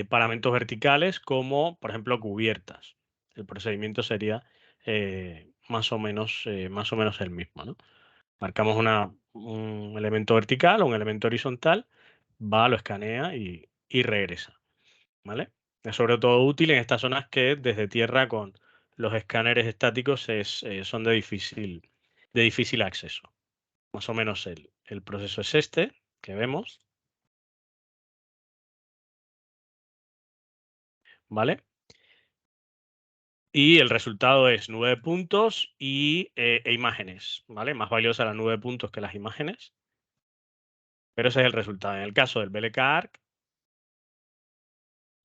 paramentos verticales como, por ejemplo, cubiertas. El procedimiento sería más o menos el mismo, ¿no? Marcamos un elemento vertical o un elemento horizontal, va, lo escanea y regresa, ¿vale? Es sobre todo útil en estas zonas que desde tierra con los escáneres estáticos son de difícil acceso. Más o menos el proceso es este que vemos, ¿vale? Y el resultado es nube de puntos e imágenes, ¿vale? Más valiosa la nube de puntos que las imágenes. Pero ese es el resultado. En el caso del BLK Arc,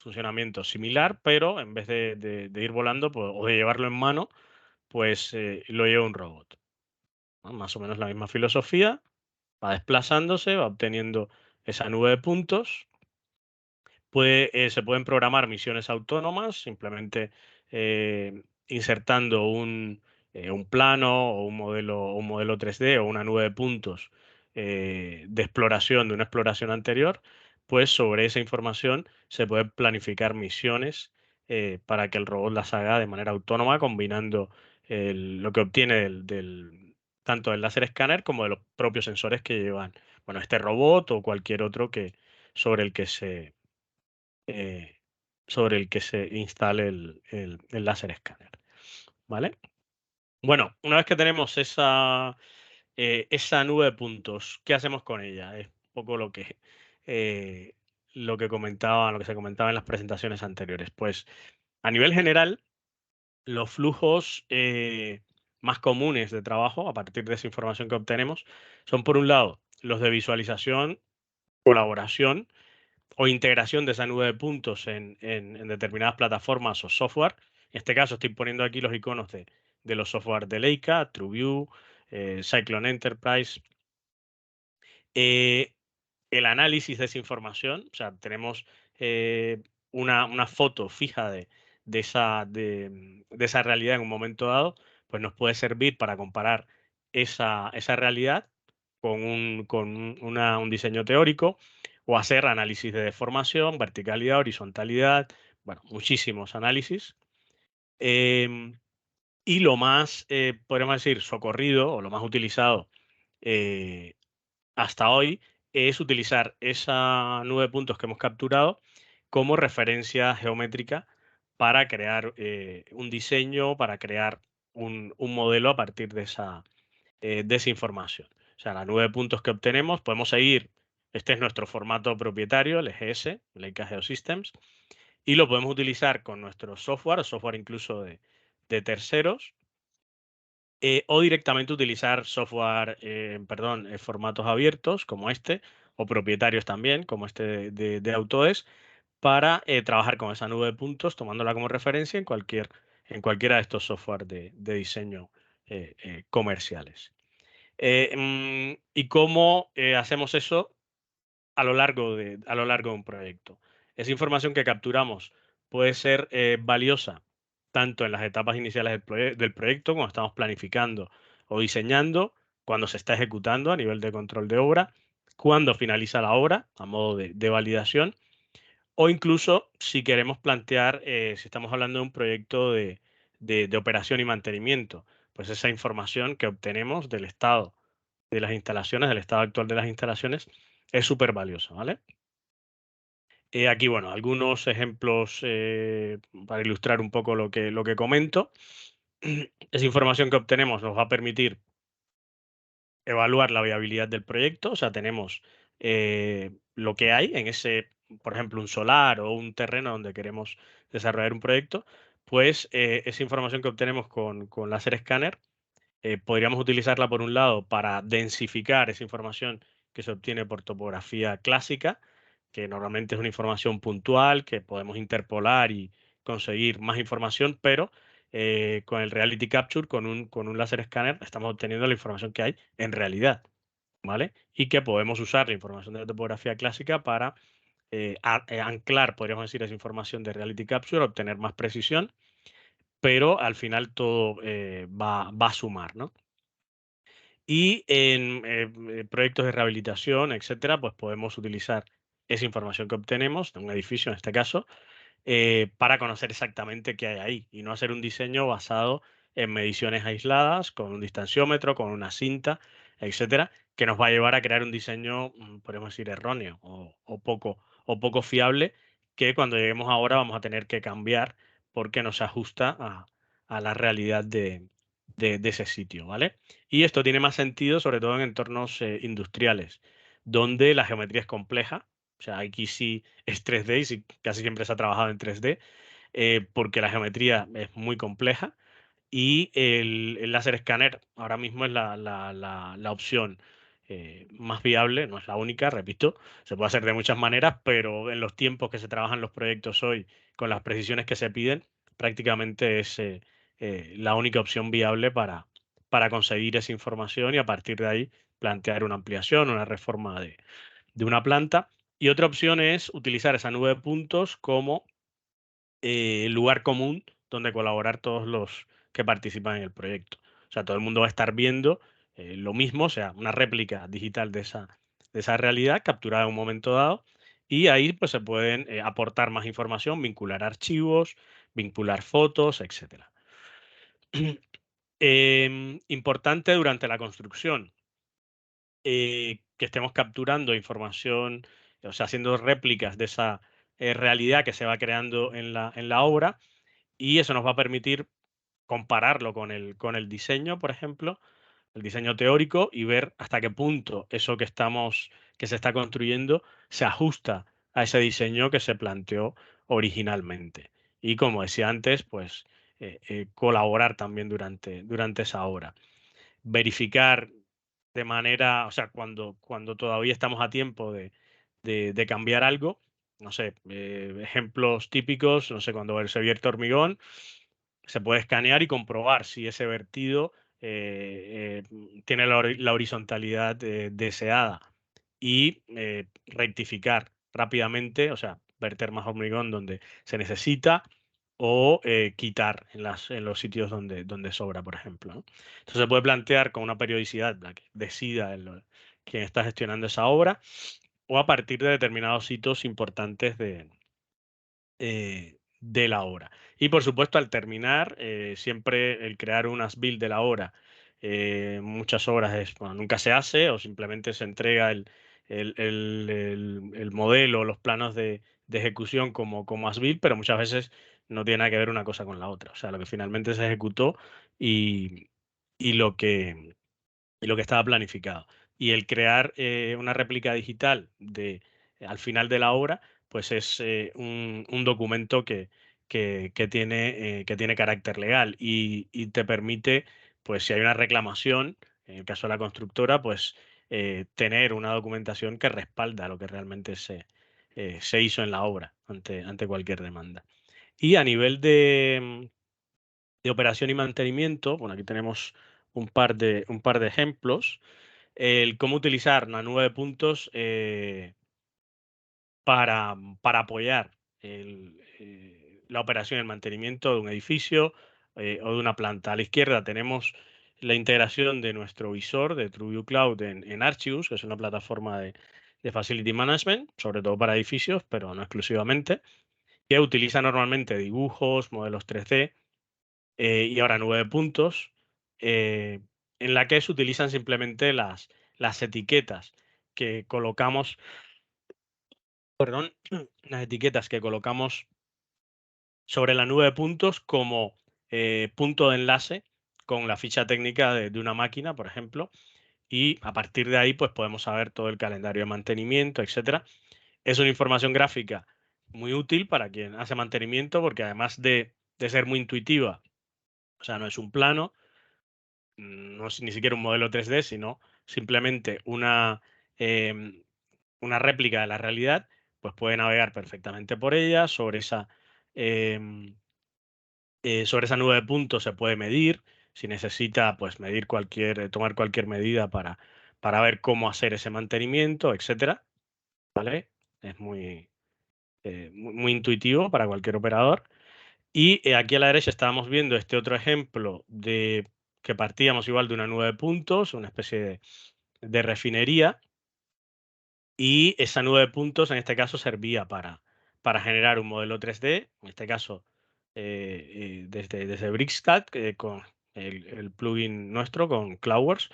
funcionamiento similar, pero en vez de ir volando pues, o de llevarlo en mano, pues lo lleva un robot, ¿no? Más o menos la misma filosofía, va desplazándose, va obteniendo esa nube de puntos. Se pueden programar misiones autónomas, simplemente insertando un plano o un modelo 3D o una nube de puntos de exploración de una exploración anterior, pues sobre esa información se pueden planificar misiones para que el robot las haga de manera autónoma, combinando lo que obtiene tanto del láser escáner como de los propios sensores que llevan, bueno, este robot o cualquier otro sobre el que se instale el láser escáner, ¿vale? Bueno, una vez que tenemos esa nube de puntos, ¿qué hacemos con ella? Es un poco lo que se comentaba en las presentaciones anteriores. Pues a nivel general, los flujos más comunes de trabajo a partir de esa información que obtenemos son, por un lado, los de visualización, colaboración o integración de esa nube de puntos en determinadas plataformas o software. En este caso estoy poniendo aquí los iconos de los software de Leica, TrueView, Cyclone Enterprise. El análisis de esa información, o sea, tenemos una foto fija de esa realidad en un momento dado, pues nos puede servir para comparar esa realidad con un diseño teórico o hacer análisis de deformación, verticalidad, horizontalidad, bueno, muchísimos análisis. Y lo más, podríamos decir, socorrido o lo más utilizado hasta hoy es utilizar esa nube de puntos que hemos capturado como referencia geométrica para crear un diseño, para crear un modelo a partir de esa información. O sea, la nube de puntos que obtenemos, podemos seguir, este es nuestro formato propietario, el EGS, Leica Geosystems, y lo podemos utilizar con nuestro software incluso de terceros, o directamente utilizar software, formatos abiertos como este, o propietarios también, como este de Autodesk, para trabajar con esa nube de puntos, tomándola como referencia en cualquiera de estos software de diseño comerciales. ¿Y cómo hacemos eso a lo largo de un proyecto? Esa información que capturamos puede ser valiosa tanto en las etapas iniciales del proyecto, cuando estamos planificando o diseñando, cuando se está ejecutando a nivel de control de obra, cuando finaliza la obra a modo de validación, o incluso si queremos plantear, si estamos hablando de un proyecto de operación y mantenimiento, pues esa información que obtenemos del estado de las instalaciones, del estado actual de las instalaciones, es súper valiosa, ¿vale? Aquí, bueno, algunos ejemplos para ilustrar un poco lo que comento. Esa información que obtenemos nos va a permitir evaluar la viabilidad del proyecto, o sea, tenemos lo que hay en ese, por ejemplo, un solar o un terreno donde queremos desarrollar un proyecto, pues esa información que obtenemos con láser escáner, podríamos utilizarla por un lado para densificar esa información que se obtiene por topografía clásica, que normalmente es una información puntual que podemos interpolar y conseguir más información, pero con el Reality Capture, con un láser escáner, estamos obteniendo la información que hay en realidad, ¿vale? Y que podemos usar la información de la topografía clásica para anclar, podríamos decir, esa información de Reality Capture, obtener más precisión, pero al final todo va a sumar, ¿no? Y en proyectos de rehabilitación, etcétera, pues podemos utilizar esa información que obtenemos de un edificio, en este caso, para conocer exactamente qué hay ahí y no hacer un diseño basado en mediciones aisladas, con un distanciómetro, con una cinta, etcétera, que nos va a llevar a crear un diseño, podemos decir, erróneo o poco fiable, que cuando lleguemos ahora vamos a tener que cambiar porque no se ajusta a la realidad de ese sitio, ¿vale? Y esto tiene más sentido, sobre todo en entornos industriales, donde la geometría es compleja. O sea, aquí sí es 3D y sí, casi siempre se ha trabajado en 3D, porque la geometría es muy compleja y el láser escáner ahora mismo es la opción más viable, no es la única, repito, se puede hacer de muchas maneras, pero en los tiempos que se trabajan los proyectos hoy, con las precisiones que se piden, prácticamente es la única opción viable para conseguir esa información y a partir de ahí plantear una ampliación, una reforma de una planta. Y otra opción es utilizar esa nube de puntos como lugar común donde colaborar todos los que participan en el proyecto. O sea, todo el mundo va a estar viendo lo mismo, o sea, una réplica digital de esa realidad capturada en un momento dado. Y ahí pues se pueden aportar más información, vincular archivos, vincular fotos, etcétera. Importante durante la construcción, que estemos capturando información, o sea, haciendo réplicas de esa realidad que se va creando en la obra, y eso nos va a permitir compararlo con el diseño, por ejemplo, el diseño teórico, y ver hasta qué punto eso que se está construyendo se ajusta a ese diseño que se planteó originalmente. Y como decía antes, pues colaborar también durante esa obra. Verificar de manera, o sea, cuando todavía estamos a tiempo de cambiar algo, no sé, ejemplos típicos, no sé, cuando se vierte hormigón, se puede escanear y comprobar si ese vertido tiene la horizontalidad deseada y rectificar rápidamente, o sea, verter más hormigón donde se necesita o quitar en los sitios donde sobra, por ejemplo, ¿no? Entonces se puede plantear con una periodicidad la que decida quien está gestionando esa obra o a partir de determinados hitos importantes de la obra. Y por supuesto, al terminar, siempre el crear unas build de la obra, muchas obras bueno, nunca se hace o simplemente se entrega el modelo, los planos de ejecución como as build, pero muchas veces no tiene nada que ver una cosa con la otra. O sea, lo que finalmente se ejecutó y, y lo que, y lo que estaba planificado. Y el crear una réplica digital al final de la obra, pues es un documento que tiene carácter legal y te permite, pues si hay una reclamación, en el caso de la constructora, pues tener una documentación que respalda lo que realmente se hizo en la obra ante cualquier demanda. Y a nivel de operación y mantenimiento, bueno, aquí tenemos un par de ejemplos. El cómo utilizar una nube de puntos para apoyar la operación y el mantenimiento de un edificio o de una planta. A la izquierda tenemos la integración de nuestro visor de TrueView Cloud en Archivus, que es una plataforma de Facility Management, sobre todo para edificios, pero no exclusivamente, que utiliza normalmente dibujos, modelos 3D y ahora nube de puntos, en la que se utilizan simplemente las etiquetas que colocamos, perdón, las etiquetas que colocamos sobre la nube de puntos como punto de enlace con la ficha técnica de una máquina, por ejemplo, y a partir de ahí pues podemos saber todo el calendario de mantenimiento, etcétera. Es una información gráfica muy útil para quien hace mantenimiento porque además de ser muy intuitiva, o sea, no es un plano, no es ni siquiera un modelo 3D, sino simplemente una réplica de la realidad, pues puede navegar perfectamente por ella. Sobre esa nube de puntos se puede medir. Si necesita, pues medir tomar cualquier medida para ver cómo hacer ese mantenimiento, etcétera. ¿Vale? Es muy intuitivo para cualquier operador. Y aquí a la derecha estábamos viendo este otro ejemplo de que partíamos igual de una nube de puntos, una especie de refinería, y esa nube de puntos en este caso servía para generar un modelo 3D, en este caso desde Bricscat, con el plugin nuestro, con CloudWorks,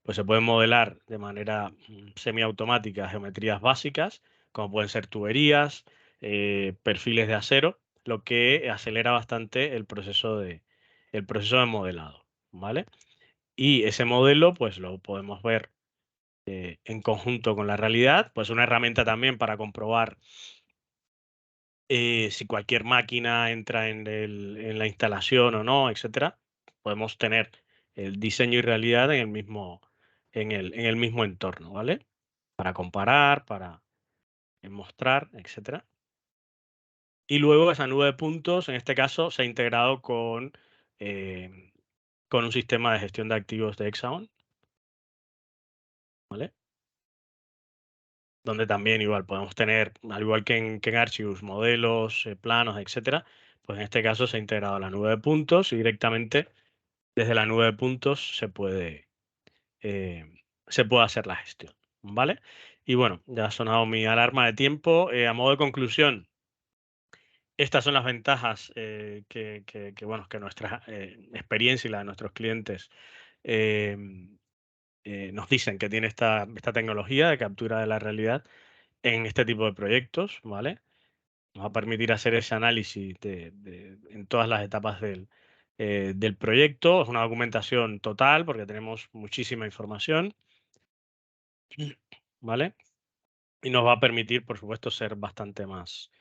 pues se pueden modelar de manera semiautomática geometrías básicas, como pueden ser tuberías, perfiles de acero, lo que acelera bastante el proceso de modelado, ¿vale? Y ese modelo, pues lo podemos ver en conjunto con la realidad, pues una herramienta también para comprobar si cualquier máquina entra en la instalación o no, etcétera. Podemos tener el diseño y realidad en el mismo entorno, ¿vale? Para comparar, para mostrar, etcétera. Y luego esa nube de puntos, en este caso, se ha integrado con un sistema de gestión de activos de Hexagon, ¿vale? Donde también igual podemos tener, al igual que en Archivus, modelos, planos, etcétera, pues en este caso se ha integrado la nube de puntos y directamente desde la nube de puntos se puede hacer la gestión, ¿vale? Y bueno, ya ha sonado mi alarma de tiempo. A modo de conclusión, estas son las ventajas que nuestra experiencia y la de nuestros clientes nos dicen que tiene esta tecnología de captura de la realidad en este tipo de proyectos, ¿vale? Nos va a permitir hacer ese análisis en todas las etapas del proyecto. Es una documentación total porque tenemos muchísima información, ¿vale? Y nos va a permitir, por supuesto, ser bastante más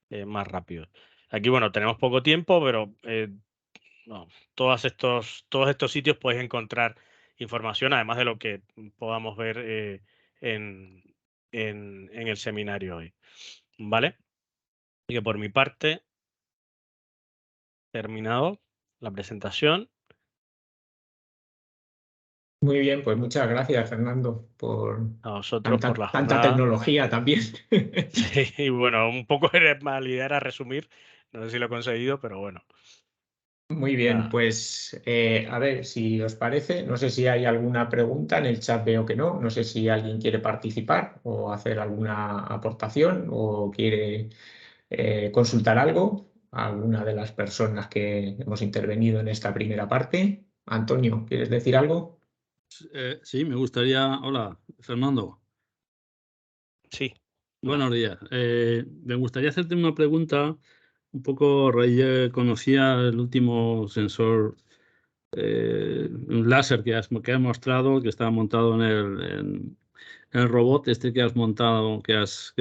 rápidos. Aquí, bueno, tenemos poco tiempo, pero no, todos estos sitios puedes encontrar información, además de lo que podamos ver en el seminario hoy, ¿vale? Y que por mi parte, terminado la presentación. Muy bien, pues muchas gracias, Fernando, por A vosotros por la tanta jornada. tecnología también. Sí, y bueno, un poco la idea era resumir, no sé si lo he conseguido, pero bueno. Muy bien, Nada. pues a ver si os parece. No sé si hay alguna pregunta, en el chat veo que no. No sé si alguien quiere participar o hacer alguna aportación o quiere consultar algo a alguna de las personas que hemos intervenido en esta primera parte. Antonio, ¿quieres decir algo? Sí, me gustaría... Hola, Fernando. Sí. Buenos días. Me gustaría hacerte una pregunta. Un poco, conocía el último sensor un láser que has mostrado, que estaba montado en el robot este que has montado, que has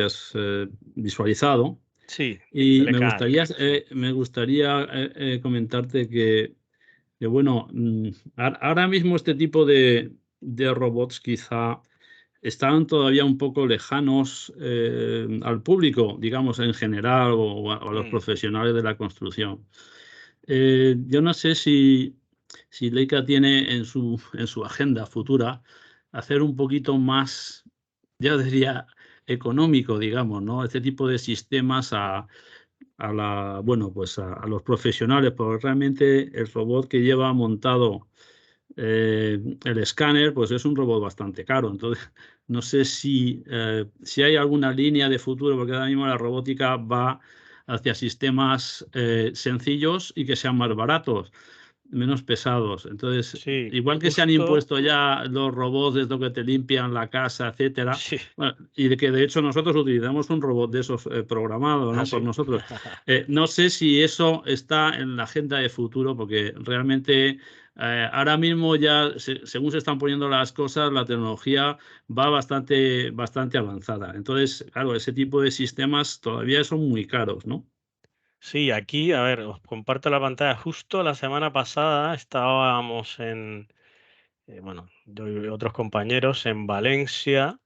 visualizado. Sí. Y el ECAD. me gustaría comentarte que bueno, ahora mismo este tipo de robots quizá están todavía un poco lejanos al público, digamos, en general, o a los profesionales de la construcción. Yo no sé si Leica tiene en su agenda futura hacer un poquito más, yo diría, económico, digamos, ¿no? Este tipo de sistemas bueno, pues a los profesionales, porque realmente el robot que lleva montado El escáner, pues es un robot bastante caro. Entonces, no sé si hay alguna línea de futuro, porque ahora mismo la robótica va hacia sistemas sencillos y que sean más baratos, menos pesados. Entonces, Sí, igual que se han justo. impuesto ya los robots de estos que te limpian la casa, etcétera, Sí. bueno, y de que de hecho nosotros utilizamos un robot de esos programado, ¿no? Ah, Por sí. nosotros. No sé si eso está en la agenda de futuro, porque realmente ahora mismo ya, según se están poniendo las cosas, la tecnología va bastante avanzada. Entonces, claro, ese tipo de sistemas todavía son muy caros, ¿no? Sí, aquí, a ver, os comparto la pantalla. Justo la semana pasada estábamos bueno, yo y otros compañeros en Valencia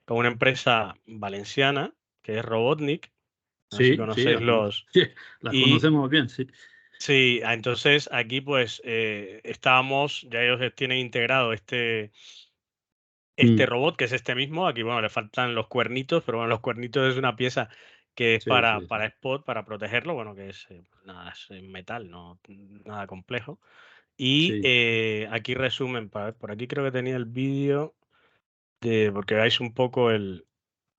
con una empresa valenciana que es Robotnik. No sé si Sí, conocéis los. sí, las Y conocemos bien, sí. sí, entonces aquí pues estábamos, ya ellos tienen integrado este robot, que es este mismo. Aquí, bueno, le faltan los cuernitos, pero bueno, los cuernitos es una pieza que es Sí, sí, para Spot, para protegerlo, bueno, que es nada, es metal, no nada complejo. Y sí. aquí resumen, por aquí creo que tenía el vídeo, porque veáis un poco el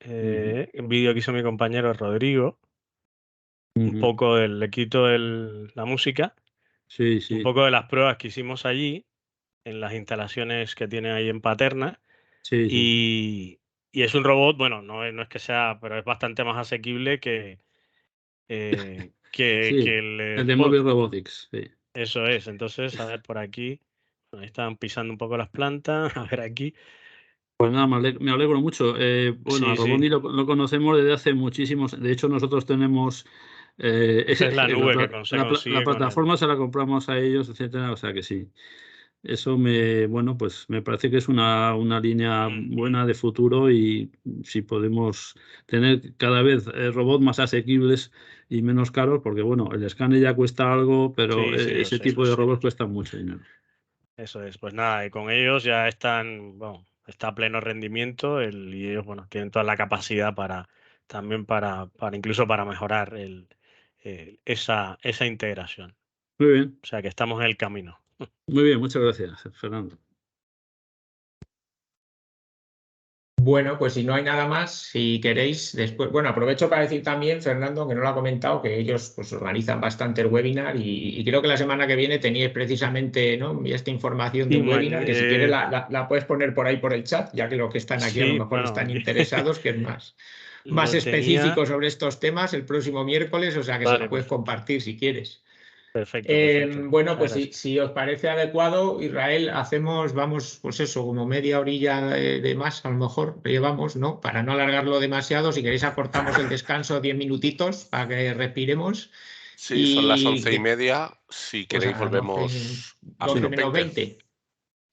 vídeo que hizo mi compañero Rodrigo, un poco le quito la música, Sí, un sí, poco de las pruebas que hicimos allí, en las instalaciones que tiene ahí en Paterna. sí, sí. Y es un robot, bueno, no es que sea, pero es bastante más asequible que Sí, el el de Spot. Mobile Robotics, sí. Eso es. Entonces, a ver por aquí. Ahí están pisando un poco las plantas. A ver aquí. Pues nada, me alegro mucho. Bueno, a Sí, sí. Robotnik lo conocemos desde hace muchísimos. De hecho, nosotros tenemos Esa es la la, nube que se la consigue con el. plataforma, se la compramos a ellos, etcétera. O sea que sí. Eso bueno, pues me parece que es una línea Mm. buena de futuro, y si podemos tener cada vez robots más asequibles y menos caros, porque bueno, el escáner ya cuesta algo, pero Sí, sí, lo ese sé, lo tipo de sé. robots cuesta mucho dinero. Eso es. Pues nada, y con ellos ya están, bueno, está a pleno rendimiento y ellos, bueno, tienen toda la capacidad también para incluso para mejorar esa integración. Muy bien, O sea que estamos en el camino. muy bien, muchas gracias, Fernando. Bueno, pues si no hay nada más, si queréis, después, bueno, aprovecho para decir también, Fernando, que no lo ha comentado, que ellos pues organizan bastante el webinar y creo que la semana que viene teníais precisamente, ¿no?, esta información de Sí, un webinar, que si quieres la puedes poner por ahí por el chat, ya que los que están aquí a lo sí, mejor bueno, están aquí interesados, que es más lo tenía. específico sobre estos temas el próximo miércoles, o sea que se la Vale, puedes perfecto. compartir si quieres. Perfecto, perfecto. Bueno, Muchas pues gracias. si os parece adecuado, Israel, vamos, pues eso, como media orilla de más, a lo mejor llevamos, ¿no? Para no alargarlo demasiado, si queréis acortamos el descanso 10 minutitos para que respiremos Sí, son las y 11:30. Si pues queréis, a las 12, volvemos a 12 menos menos 20. 20.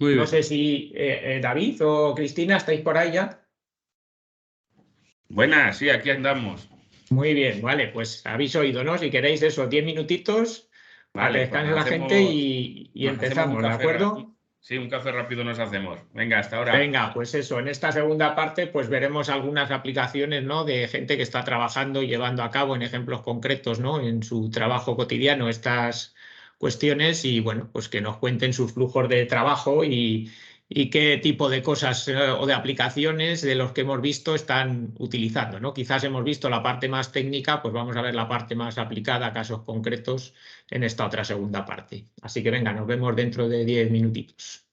Muy No sé bien. si David o Cristina estáis por ahí ya. Buenas, sí, aquí andamos. Muy bien, vale, pues habéis oído, ¿no? Si queréis eso, 10 minutitos para que Vale, pues descanse la gente y nos hacemos un empezamos, ¿de café acuerdo? Sí, un café rápido nos hacemos. Venga, hasta ahora. Venga, pues eso, en esta segunda parte pues veremos algunas aplicaciones, ¿no?, de gente que está trabajando y llevando a cabo en ejemplos concretos, ¿no?, en su trabajo cotidiano estas cuestiones y bueno, pues que nos cuenten sus flujos de trabajo y qué tipo de cosas o de aplicaciones de los que hemos visto están utilizando, ¿no? Quizás hemos visto la parte más técnica, pues vamos a ver la parte más aplicada a casos concretos en esta otra segunda parte. Así que venga, nos vemos dentro de 10 minutitos.